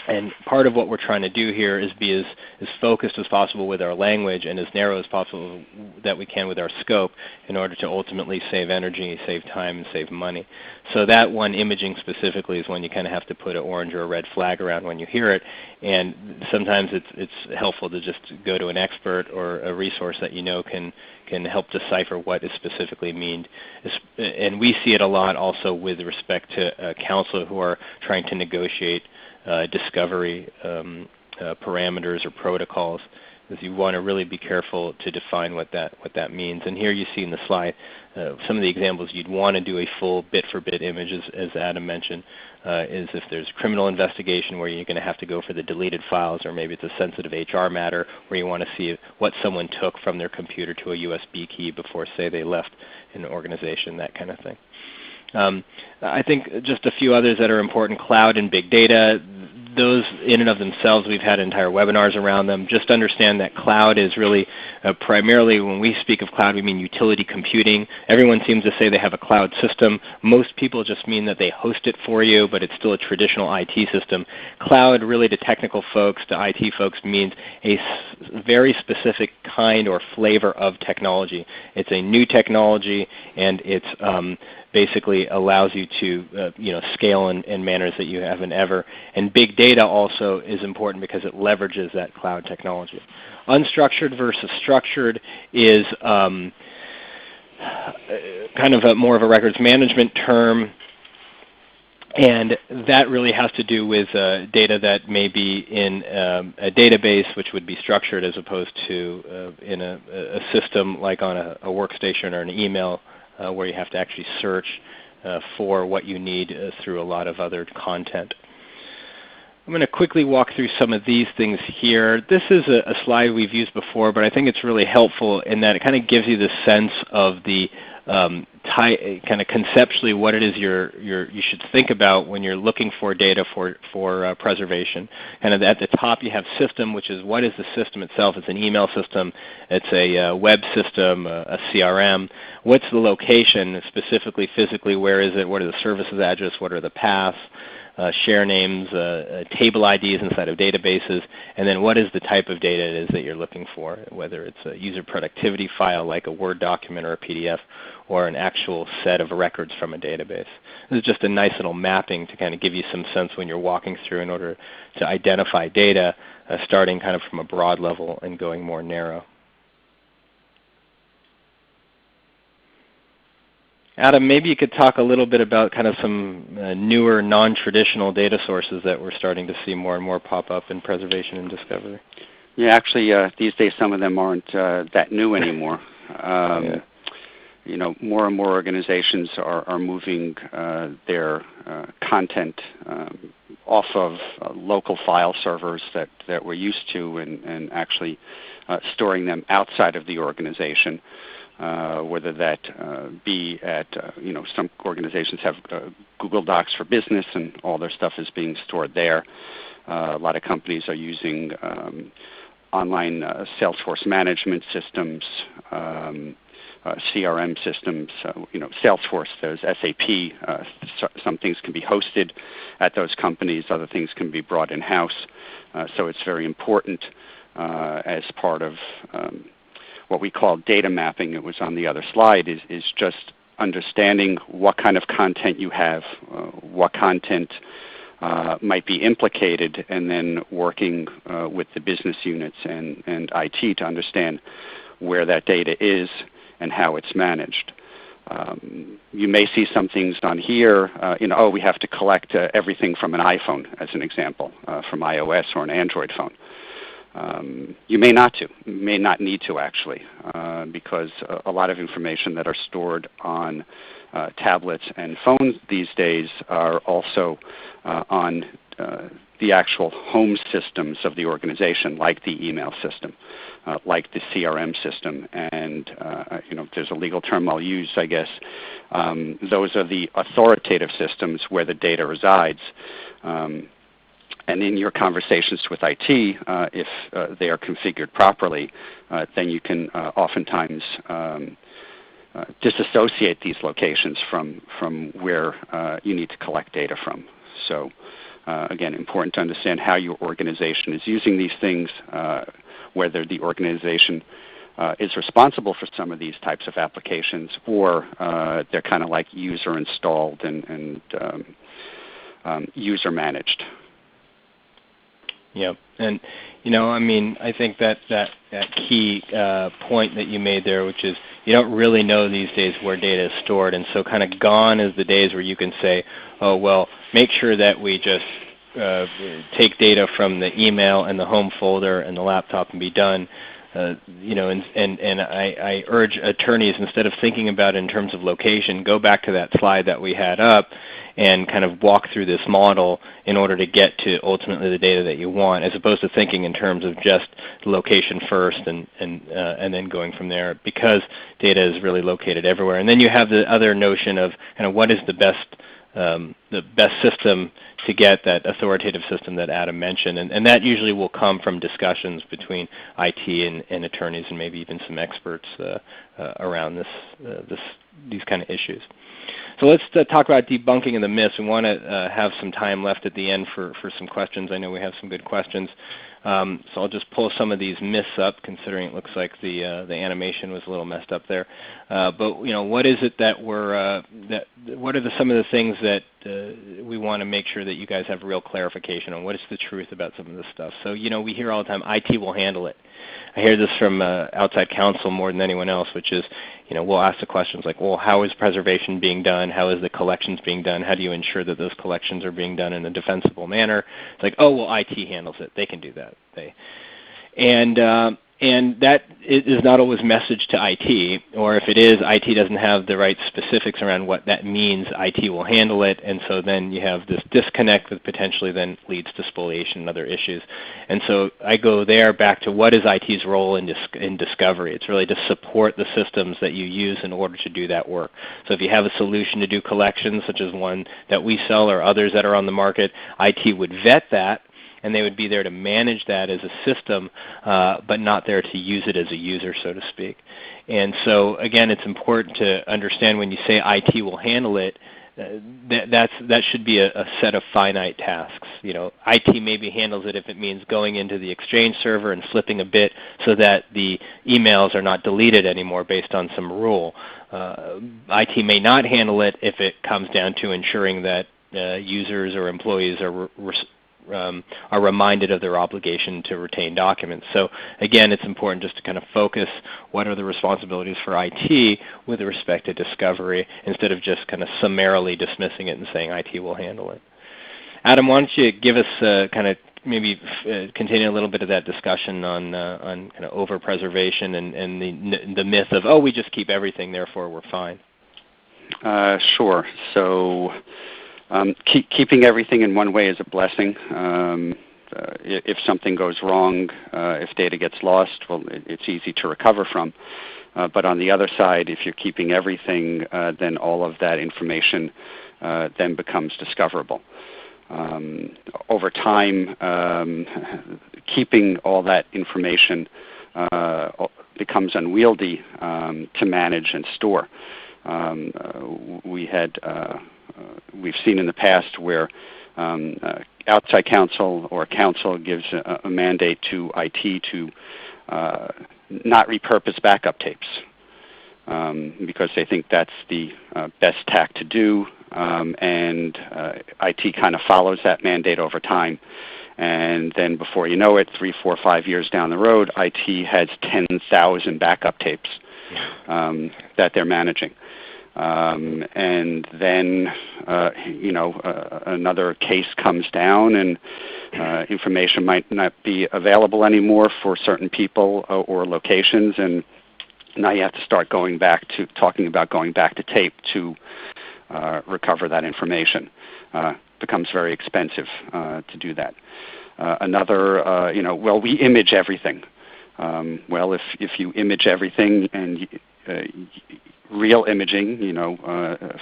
And part of what we're trying to do here is be as focused as possible with our language and as narrow as possible that we can with our scope in order to ultimately save energy, save time, and save money. So that one, imaging specifically, is when you kind of have to put an orange or a red flag around when you hear it. And sometimes it's helpful to just go to an expert or a resource that you know can help decipher what is specifically meant. And we see it a lot also with respect to counsel who are trying to negotiate discovery parameters or protocols, because you want to really be careful to define what that means. And here you see in the slide some of the examples you'd want to do a full bit-for-bit image, as Adam mentioned, is if there's criminal investigation where you're going to have to go for the deleted files, or maybe it's a sensitive HR matter where you want to see what someone took from their computer to a USB key before, say, they left an organization, that kind of thing. I think just a few others that are important: cloud and big data. Those in and of themselves, we've had entire webinars around them. Just understand that cloud is really primarily, when we speak of cloud, we mean utility computing. Everyone seems to say they have a cloud system. Most people just mean that they host it for you, but it's still a traditional IT system. Cloud, really, to technical folks, to IT folks, means a very specific kind or flavor of technology. It's a new technology, and it's basically allows you to scale in manners that you haven't ever. And big data also is important because it leverages that cloud technology. Unstructured versus structured is kind of more of a records management term, and that really has to do with data that may be in a database, which would be structured, as opposed to in a system like on a workstation or an email, where you have to actually search for what you need through a lot of other content. I'm going to quickly walk through some of these things here. This is a slide we've used before, but I think it's really helpful in that it kind of gives you the sense of the kind of conceptually what it is you should think about when you're looking for data for preservation. Kind of at the top you have system, which is what is the system itself. It's an email system, it's a web system, a CRM. What's the location, specifically physically, where is it, what are the services address, what are the paths, share names, table IDs inside of databases, and then what is the type of data it is that you're looking for, whether it's a user productivity file like a Word document or a PDF, or an actual set of records from a database. This is just a nice little mapping to kind of give you some sense when you're walking through in order to identify data, starting kind of from a broad level and going more narrow. Adam, maybe you could talk a little bit about kind of some newer, non-traditional data sources that we're starting to see more and more pop up in preservation and discovery.
Yeah, actually, these days some of them aren't that new anymore. More and more organizations are moving their content off of local file servers that we're used to, and actually storing them outside of the organization. Whether that be at, some organizations have Google Docs for Business, and all their stuff is being stored there. A lot of companies are using online Salesforce management systems, CRM systems. Salesforce, there's SAP. Some things can be hosted at those companies. Other things can be brought in-house. So it's very important as part of what we call data mapping. It was on the other slide, is just understanding what kind of content you have, what content might be implicated, and then working with the business units and IT to understand where that data is and how it's managed. You may see some things on here, we have to collect everything from an iPhone, as an example, from iOS or an Android phone. You may not need to actually, because a lot of information that are stored on tablets and phones these days are also on the actual home systems of the organization, like the email system, like the CRM system, and there's a legal term I'll use, I guess. Those are the authoritative systems where the data resides. And in your conversations with IT, if they are configured properly, then you can oftentimes disassociate these locations from where you need to collect data from. So Again, important to understand how your organization is using these things, whether the organization is responsible for some of these types of applications, or they're kind of like user installed and user managed.
Yep, and I think that key point that you made there, which is you don't really know these days where data is stored, and so kind of gone is the days where you can say, oh well, make sure that we just take data from the email and the home folder and the laptop and be done. And I urge attorneys, instead of thinking about it in terms of location, go back to that slide that we had up and kind of walk through this model in order to get to ultimately the data that you want, as opposed to thinking in terms of just location first and then going from there, because data is really located everywhere. And then you have the other notion of kind of what is the best system to get, that authoritative system that Adam mentioned, and that usually will come from discussions between IT and attorneys and maybe even some experts around these kind of issues. So let's talk about debunking of the myths. We want to have some time left at the end for some questions. I know we have some good questions. So I'll just pull some of these myths up, considering it looks like the animation was a little messed up there. But what is it that what are some of the things that we want to make sure that you guys have real clarification on? What is the truth about some of this stuff? So we hear all the time, IT will handle it. I hear this from outside counsel more than anyone else, which is, we'll ask the questions like, well, how is preservation being done? How is the collections being done? How do you ensure that those collections are being done in a defensible manner? It's like, oh, well, IT handles it. They can do that. And that is not always messaged to IT, or if it is, IT doesn't have the right specifics around what that means. IT will handle it, and so then you have this disconnect that potentially then leads to spoliation and other issues. And so I go there back to what is IT's role in discovery. It's really to support the systems that you use in order to do that work. So if you have a solution to do collections, such as one that we sell or others that are on the market, IT would vet that, and they would be there to manage that as a system, but not there to use it as a user, so to speak. And so, again, it's important to understand when you say IT will handle it, that should be a set of finite tasks. IT maybe handles it if it means going into the Exchange server and flipping a bit so that the emails are not deleted anymore based on some rule. IT may not handle it if it comes down to ensuring that users or employees are reminded of their obligation to retain documents. So again, it's important just to kind of focus what are the responsibilities for IT with respect to discovery, instead of just kind of summarily dismissing it and saying IT will handle it. Adam, why don't you give us kind of maybe continue a little bit of that discussion on kind of over-preservation and the myth of, oh, we just keep everything, therefore we're fine.
Sure. So keeping everything in one way is a blessing. If something goes wrong, if data gets lost, well, it's easy to recover from. But on the other side, if you're keeping everything, then all of that information then becomes discoverable. Over time, keeping all that information becomes unwieldy to manage and store. We've seen in the past where outside counsel or counsel gives a mandate to IT to not repurpose backup tapes because they think that's the best tack to do, and IT kind of follows that mandate over time. And then before you know it, 3, 4, 5 years down the road, IT has 10,000 backup tapes that they're managing. And then, another case comes down and information might not be available anymore for certain people or locations, and now you have to start talking about going back to tape to recover that information. Becomes very expensive to do that. We image everything. Well, if you image everything and real imaging,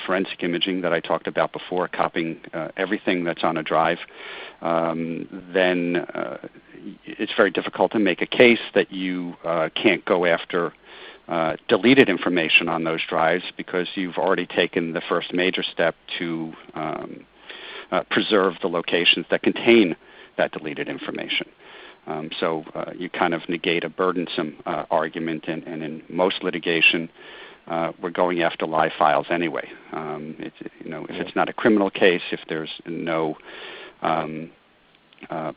forensic imaging that I talked about before, copying everything that's on a drive, then it's very difficult to make a case that you can't go after deleted information on those drives, because you've already taken the first major step to preserve the locations that contain that deleted information. So you kind of negate a burdensome argument, and in most litigation, we're going after live files anyway. If it's not a criminal case, if there's no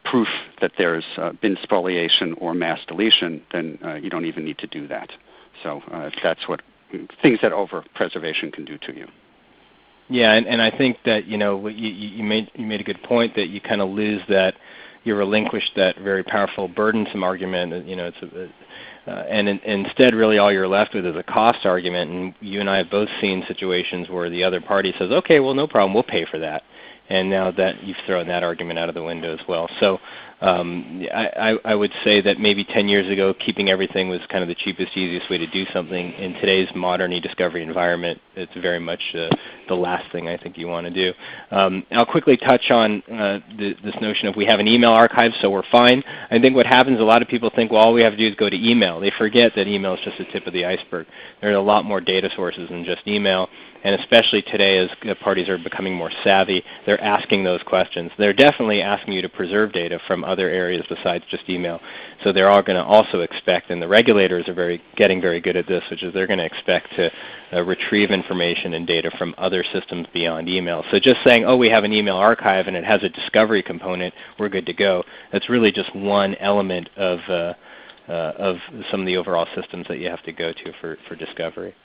proof that there's been spoliation or mass deletion, then you don't even need to do that. So that's what things that over-preservation can do to you.
Yeah, and I think that you made a good point that you kind of lose that, you relinquish that very powerful burdensome argument. Instead, really all you're left with is a cost argument. And you and I have both seen situations where the other party says, "Okay, well, no problem, we'll pay for that." And now that you've thrown that argument out of the window as well. So I would say that maybe 10 years ago, keeping everything was kind of the cheapest, easiest way to do something. In today's modern eDiscovery environment, it's very much the last thing I think you want to do. I'll quickly touch on this notion of we have an email archive, so we're fine. I think what happens, a lot of people think, well, all we have to do is go to email. They forget that email is just the tip of the iceberg. There are a lot more data sources than just email. And especially today, as parties are becoming more savvy, they're asking those questions. They're definitely asking you to preserve data from other areas besides just email. So they're all going to also expect, and the regulators are getting very good at this, which is they're going to expect to retrieve information and data from other systems beyond email. So just saying, oh, we have an email archive and it has a discovery component, we're good to go, that's really just one element of some of the overall systems that you have to go to for discovery.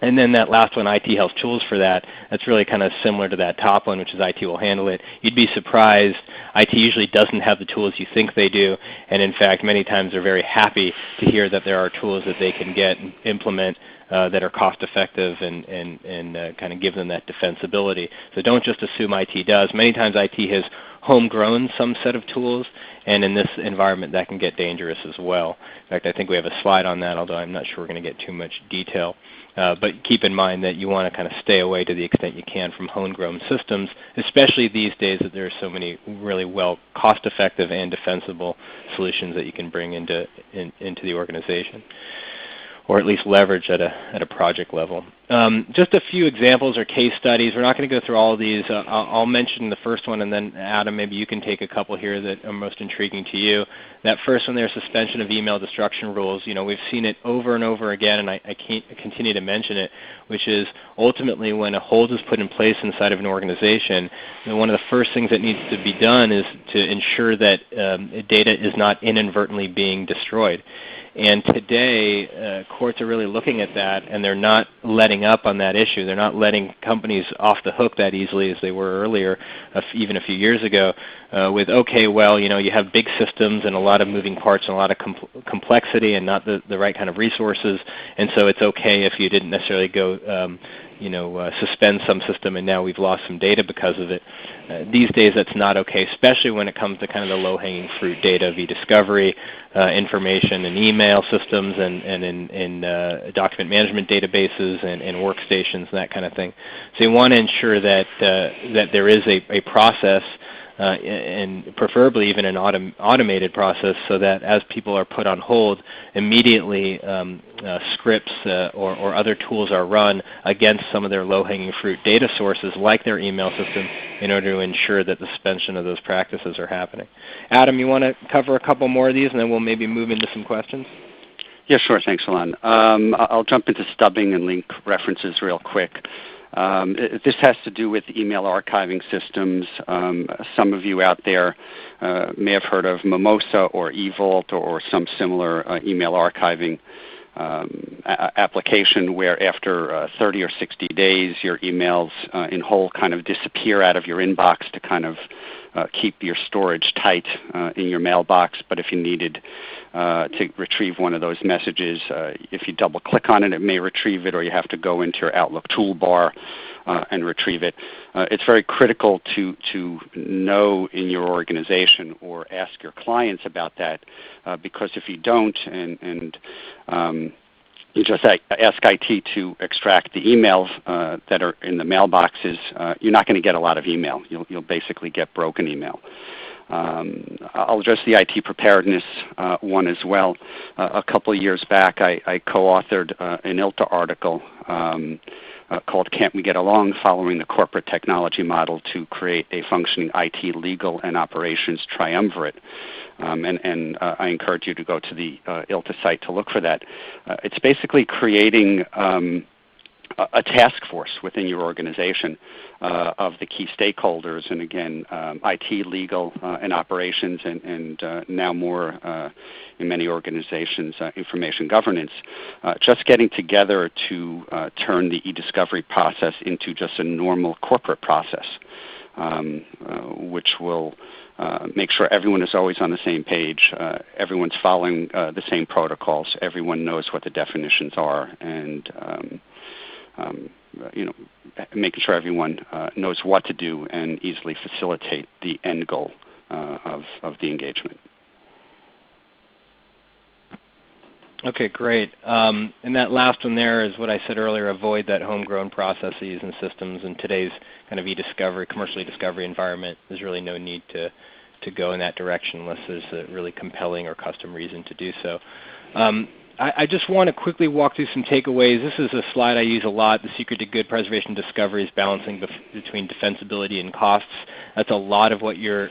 And then that last one, IT has tools for that. That's really kind of similar to that top one, which is IT will handle it. You'd be surprised. IT usually doesn't have the tools you think they do. And in fact, many times they're very happy to hear that there are tools that they can get and implement that are cost effective and kind of give them that defensibility. So don't just assume IT does. Many times IT has homegrown some set of tools, and in this environment that can get dangerous as well. In fact, I think we have a slide on that, although I'm not sure we're going to get too much detail. But keep in mind that you want to kind of stay away to the extent you can from homegrown systems, especially these days that there are so many really well cost-effective and defensible solutions that you can bring into the organization, or at least leverage at a project level. Just a few examples or case studies. We're not going to go through all of these. I'll mention the first one, and then Adam, maybe you can take a couple here that are most intriguing to you. That first one there, suspension of email destruction rules. We've seen it over and over again, and I continue to mention it, which is ultimately when a hold is put in place inside of an organization, one of the first things that needs to be done is to ensure that data is not inadvertently being destroyed. And today, courts are really looking at that, and they're not letting up on that issue. They're not letting companies off the hook that easily as they were earlier, even a few years ago, with, okay, well, you have big systems and a lot of moving parts and a lot of complexity and not the right kind of resources, and so it's okay if you didn't necessarily go suspend some system and now we've lost some data because of it. These days that's not okay, especially when it comes to kind of the low-hanging fruit data of eDiscovery, information in email systems and in document management databases and workstations and that kind of thing. So you want to ensure that there is a process, and preferably even an automated process, so that as people are put on hold, immediately scripts or other tools are run against some of their low-hanging fruit data sources like their email system in order to ensure that the suspension of those practices are happening. Adam, you want to cover a couple more of these and then we'll maybe move into some questions?
Yeah, sure. Thanks, Alon. I'll jump into stubbing and link references real quick. This has to do with email archiving systems. Some of you out there may have heard of Mimosa or eVault or some similar email archiving application where after 30 or 60 days your emails in whole kind of disappear out of your inbox to kind of keep your storage tight in your mailbox. But if you needed to retrieve one of those messages, if you double click on it, it may retrieve it, or you have to go into your Outlook toolbar and retrieve it. It's very critical to know in your organization or ask your clients about that, because if you don't and you just ask IT to extract the emails that are in the mailboxes, you're not going to get a lot of email. You'll basically get broken email. I'll address the IT preparedness one as well. A couple of years back, I co-authored an ILTA article called Can't We Get Along? Following the corporate technology model to create a functioning IT, legal, and operations triumvirate. And I encourage you to go to the ILTA site to look for that. It's basically creating a task force within your organization of the key stakeholders, and again, IT, legal, and operations, and now more in many organizations, information governance, just getting together to turn the eDiscovery process into just a normal corporate process, which will make sure everyone is always on the same page, everyone's following the same protocols, everyone knows what the definitions are, and making sure everyone knows what to do and easily facilitate the end goal of the engagement.
Okay, great. And that last one there is what I said earlier, avoid that homegrown processes and systems. In today's kind of eDiscovery, commercial eDiscovery environment, there's really no need to go in that direction unless there's a really compelling or custom reason to do so. I just want to quickly walk through some takeaways. This is a slide I use a lot. The secret to good preservation discovery is balancing between defensibility and costs. That's a lot of what you're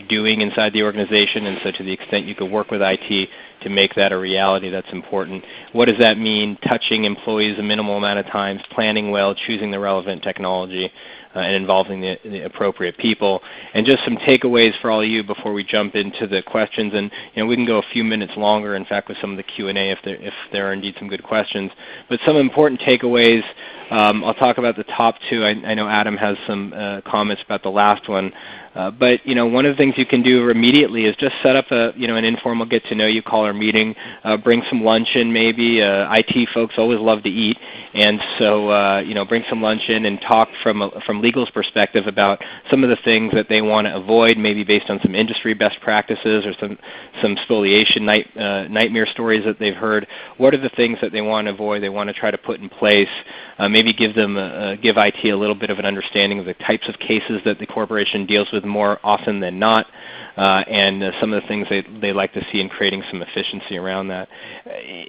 doing inside the organization, and so to the extent you could work with IT to make that a reality, that's important. What does that mean? Touching employees a minimal amount of times, planning well, choosing the relevant technology, and involving the appropriate people. And just some takeaways for all of you before we jump into the questions. And we can go a few minutes longer, in fact, with some of the Q&A if there are indeed some good questions. But some important takeaways, I'll talk about the top two. I know Adam has some comments about the last one. But one of the things you can do immediately is just set up an informal get-to-know-you call or meeting. Bring some lunch in, maybe. IT folks always love to eat, and so bring some lunch in and talk from legal's perspective about some of the things that they want to avoid, maybe based on some industry best practices or some spoliation nightmare stories that they've heard. What are the things that they want to avoid? They want to try to put in place. Maybe give IT a little bit of an understanding of the types of cases that the corporation deals with more often than not, and some of the things they like to see in creating some efficiency around that.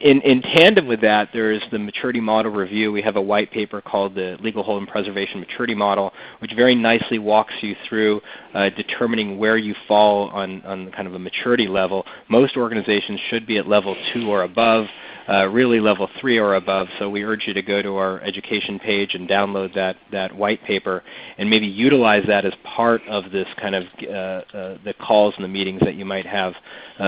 In tandem with that, there is the maturity model review. We have a white paper called the Legal Hold and Preservation Maturity Model, which very nicely walks you through determining where you fall on kind of a maturity level. Most organizations should be at level 2 or above. Really level 3 or above, so we urge you to go to our education page and download that white paper and maybe utilize that as part of this kind of the calls and the meetings that you might have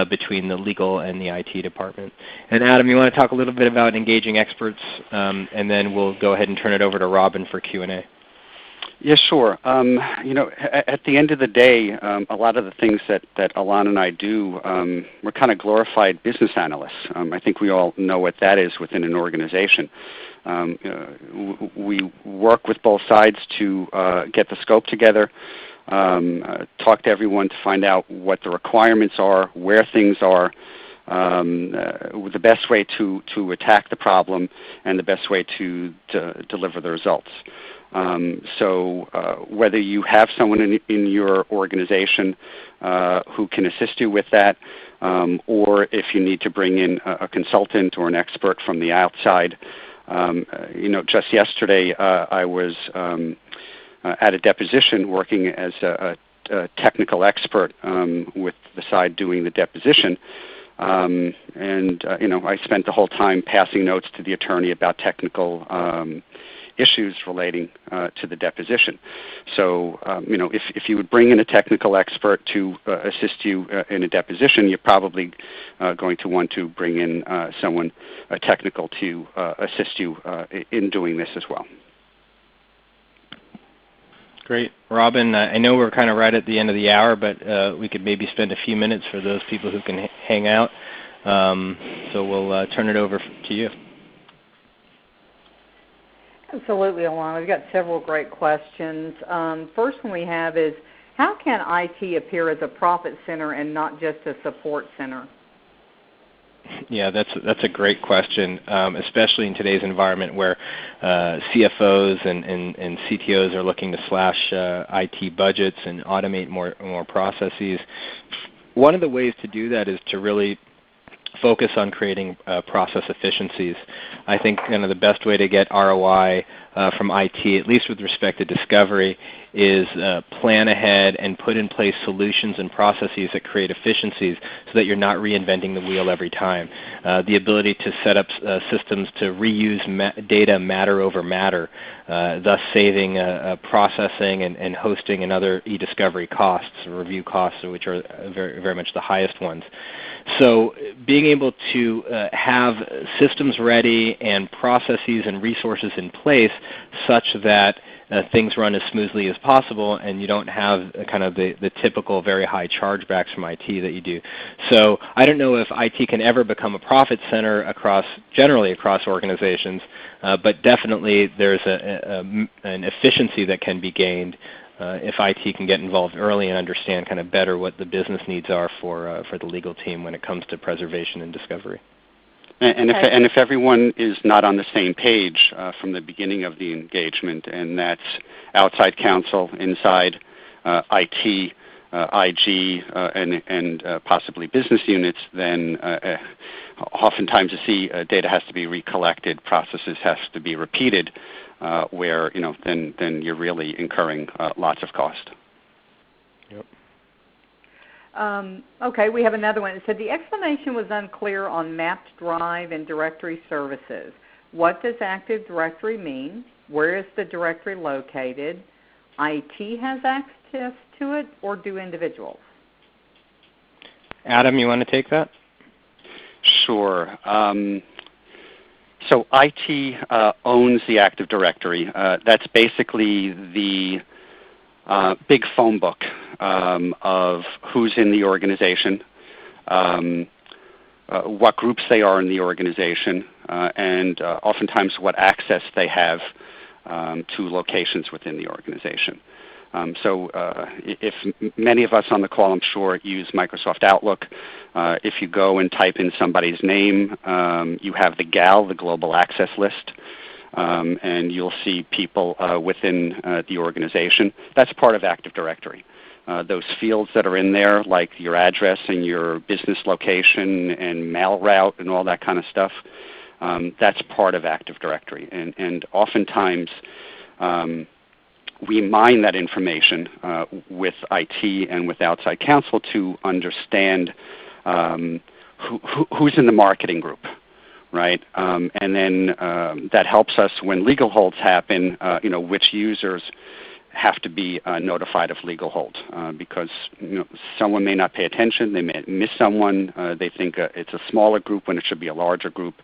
between the legal and the IT department. And Adam, you want to talk a little bit about engaging experts, and then we'll go ahead and turn it over to Robin for Q&A.
Yeah, sure. At the end of the day, a lot of the things that Alana and I do, we're kind of glorified business analysts. I think we all know what that is within an organization. We work with both sides to get the scope together, talk to everyone to find out what the requirements are, where things are, the best way to attack the problem, and the best way to deliver the results. So whether you have someone in your organization who can assist you with that, or if you need to bring in a consultant or an expert from the outside. Just yesterday I was at a deposition working as a technical expert with the side doing the deposition. I spent the whole time passing notes to the attorney about technical issues relating to the deposition. So, if you would bring in a technical expert to assist you in a deposition, you're probably going to want to bring in someone technical to assist you in doing this as well.
Great. Robin, I know we're kind of right at the end of the hour, but we could maybe spend a few minutes for those people who can hang out. So we'll turn it over to you.
Absolutely, Alana. We've got several great questions. First one we have is, how can IT appear as a profit center and not just a support center?
Yeah, that's a great question, especially in today's environment where CFOs and CTOs are looking to slash IT budgets and automate more processes. One of the ways to do that is to really focus on creating process efficiencies. I think the best way to get ROI from IT, at least with respect to discovery, is plan ahead and put in place solutions and processes that create efficiencies so that you're not reinventing the wheel every time. The ability to set up systems to reuse data matter over matter, thus saving processing and hosting and other eDiscovery costs, review costs, which are very, very much the highest ones. So being able to have systems ready and processes and resources in place such that things run as smoothly as possible and you don't have kind of the typical very high chargebacks from IT that you do. So I don't know if IT can ever become a profit center generally across organizations, but definitely there's an efficiency that can be gained if IT can get involved early and understand kind of better what the business needs are for the legal team when it comes to preservation and discovery.
And if everyone is not on the same page from the beginning of the engagement, and that's outside counsel, inside IT, IG, and possibly business units, then oftentimes you see data has to be recollected, processes have to be repeated, where then you're really incurring lots of cost.
Yep.
Okay, we have another one. It said the explanation was unclear on mapped drive and directory services. What does Active Directory mean? Where is the directory located? IT has access to it, or do individuals?
Adam, you want to take that?
Sure. So IT owns the Active Directory. That's basically the big phone book of who's in the organization, what groups they are in the organization, and oftentimes what access they have to locations within the organization. So if many of us on the call, I'm sure, use Microsoft Outlook, if you go and type in somebody's name, you have the GAL, the Global Access List, and you'll see people within the organization. That's part of Active Directory. Those fields that are in there, like your address and your business location and mail route and all that kind of stuff, that's part of Active Directory. And oftentimes we mine that information with IT and with outside counsel to understand who's in the marketing group, right? And then that helps us when legal holds happen, which users have to be notified of legal hold, because someone may not pay attention, they may miss someone, they think it's a smaller group when it should be a larger group.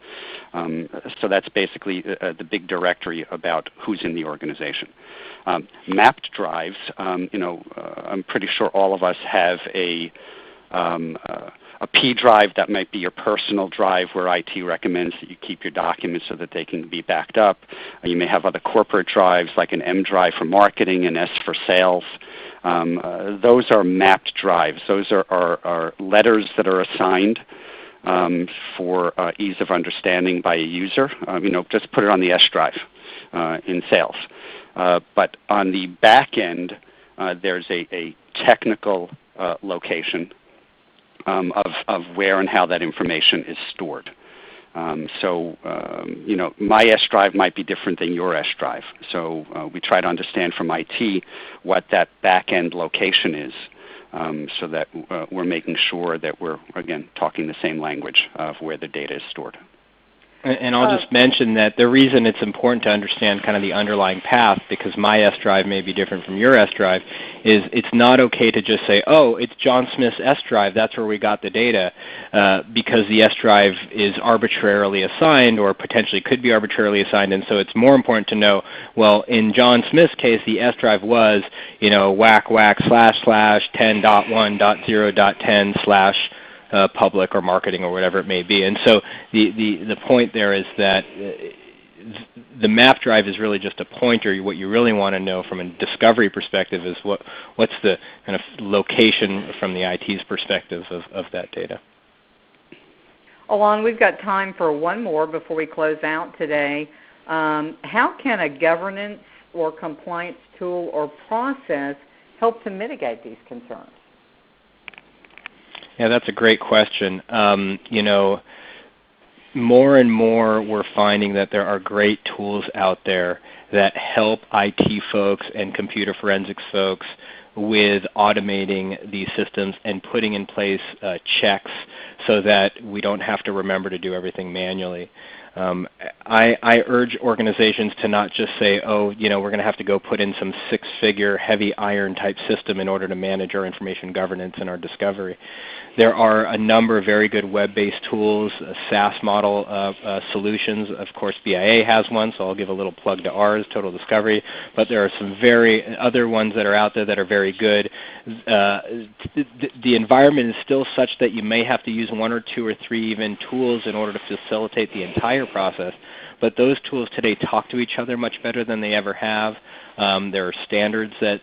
So that's basically the big directory about who's in the organization. Mapped drives, I'm pretty sure all of us have a P drive that might be your personal drive where IT recommends that you keep your documents so that they can be backed up. You may have other corporate drives like an M drive for marketing and S for sales. Those are mapped drives. Those are letters that are assigned for ease of understanding by a user. Just put it on the S drive in sales. But on the back end, there's a technical location of where and how that information is stored. My S drive might be different than your S drive. So we try to understand from IT what that back-end location is, so that we're making sure that we're, again, talking the same language of where the data is stored.
And I'll just mention that the reason it's important to understand kind of the underlying path, because my S drive may be different from your S drive, is it's not okay to just say, oh, it's John Smith's S drive, that's where we got the data, because the S drive is arbitrarily assigned or potentially could be arbitrarily assigned. And so it's more important to know, well, in John Smith's case, the S drive was, //10.1.0.10/ public or marketing or whatever it may be. And so the point there is that the map drive is really just a pointer. What you really want to know from a discovery perspective is what's the kind of location from the IT's perspective of that data.
Alon, we've got time for one more before we close out today. How can a governance or compliance tool or process help to mitigate these concerns?
Yeah, that's a great question. more and more we're finding that there are great tools out there that help IT folks and computer forensics folks with automating these systems and putting in place checks so that we don't have to remember to do everything manually. I urge organizations to not just say, oh, we're going to have to go put in some six-figure heavy iron type system in order to manage our information governance and our discovery. There are a number of very good web-based tools, SaaS model solutions. Of course, BIA has one, so I'll give a little plug to ours, Total Discovery. But there are some other ones that are out there that are very good. The environment is still such that you may have to use one or two or three even tools in order to facilitate the entire process. But those tools today talk to each other much better than they ever have. There are standards that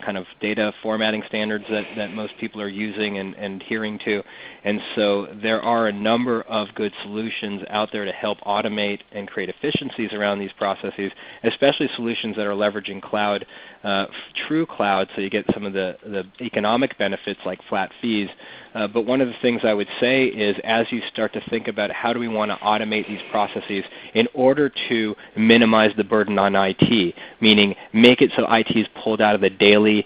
kind of data formatting standards that most people are using and adhering to. And so there are a number of good solutions out there to help automate and create efficiencies around these processes, especially solutions that are leveraging cloud, true cloud, so you get some of the economic benefits like flat fees. But one of the things I would say is as you start to think about how do we want to automate these processes in order to minimize the burden on IT, meaning make it so IT is pulled out of the daily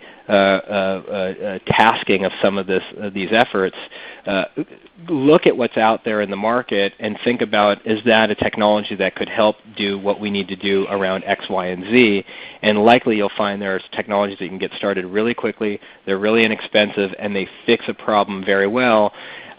tasking of some of these efforts, look at what's out there in the market and think about, is that a technology that could help do what we need to do around X, Y, and Z? And likely you'll find there's technologies that you can get started really quickly, they're really inexpensive, and they fix a problem very well.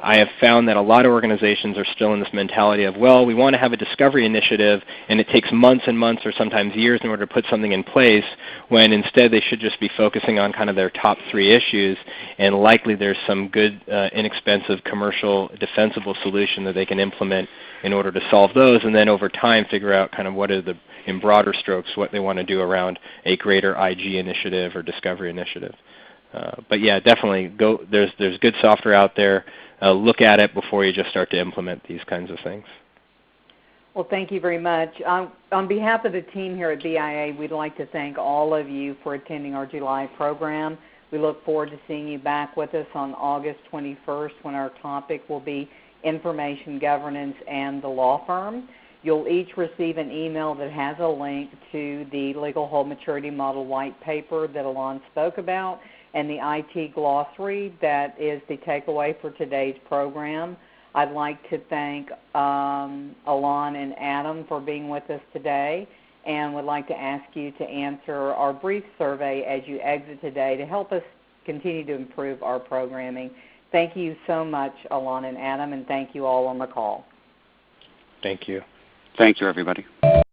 I have found that a lot of organizations are still in this mentality of, well, we want to have a discovery initiative, and it takes months and months or sometimes years in order to put something in place, when instead they should just be focusing on kind of their top 3 issues, and likely there's some good, inexpensive, commercial, defensible solution that they can implement in order to solve those, and then over time figure out kind of what are in broader strokes, what they want to do around a greater IG initiative or discovery initiative. But yeah, definitely there's good software out there. Look at it before you just start to implement these kinds of things.
Well, thank you very much. On behalf of the team here at BIA, we'd like to thank all of you for attending our July program. We look forward to seeing you back with us on August 21st when our topic will be information governance and the law firm. You'll each receive an email that has a link to the Legal Hold Maturity Model White Paper that Alon spoke about and the IT glossary that is the takeaway for today's program. I'd like to thank Alon and Adam for being with us today, and would like to ask you to answer our brief survey as you exit today to help us continue to improve our programming. Thank you so much, Alon and Adam, and thank you all on the call.
Thank you.
Thank you, everybody.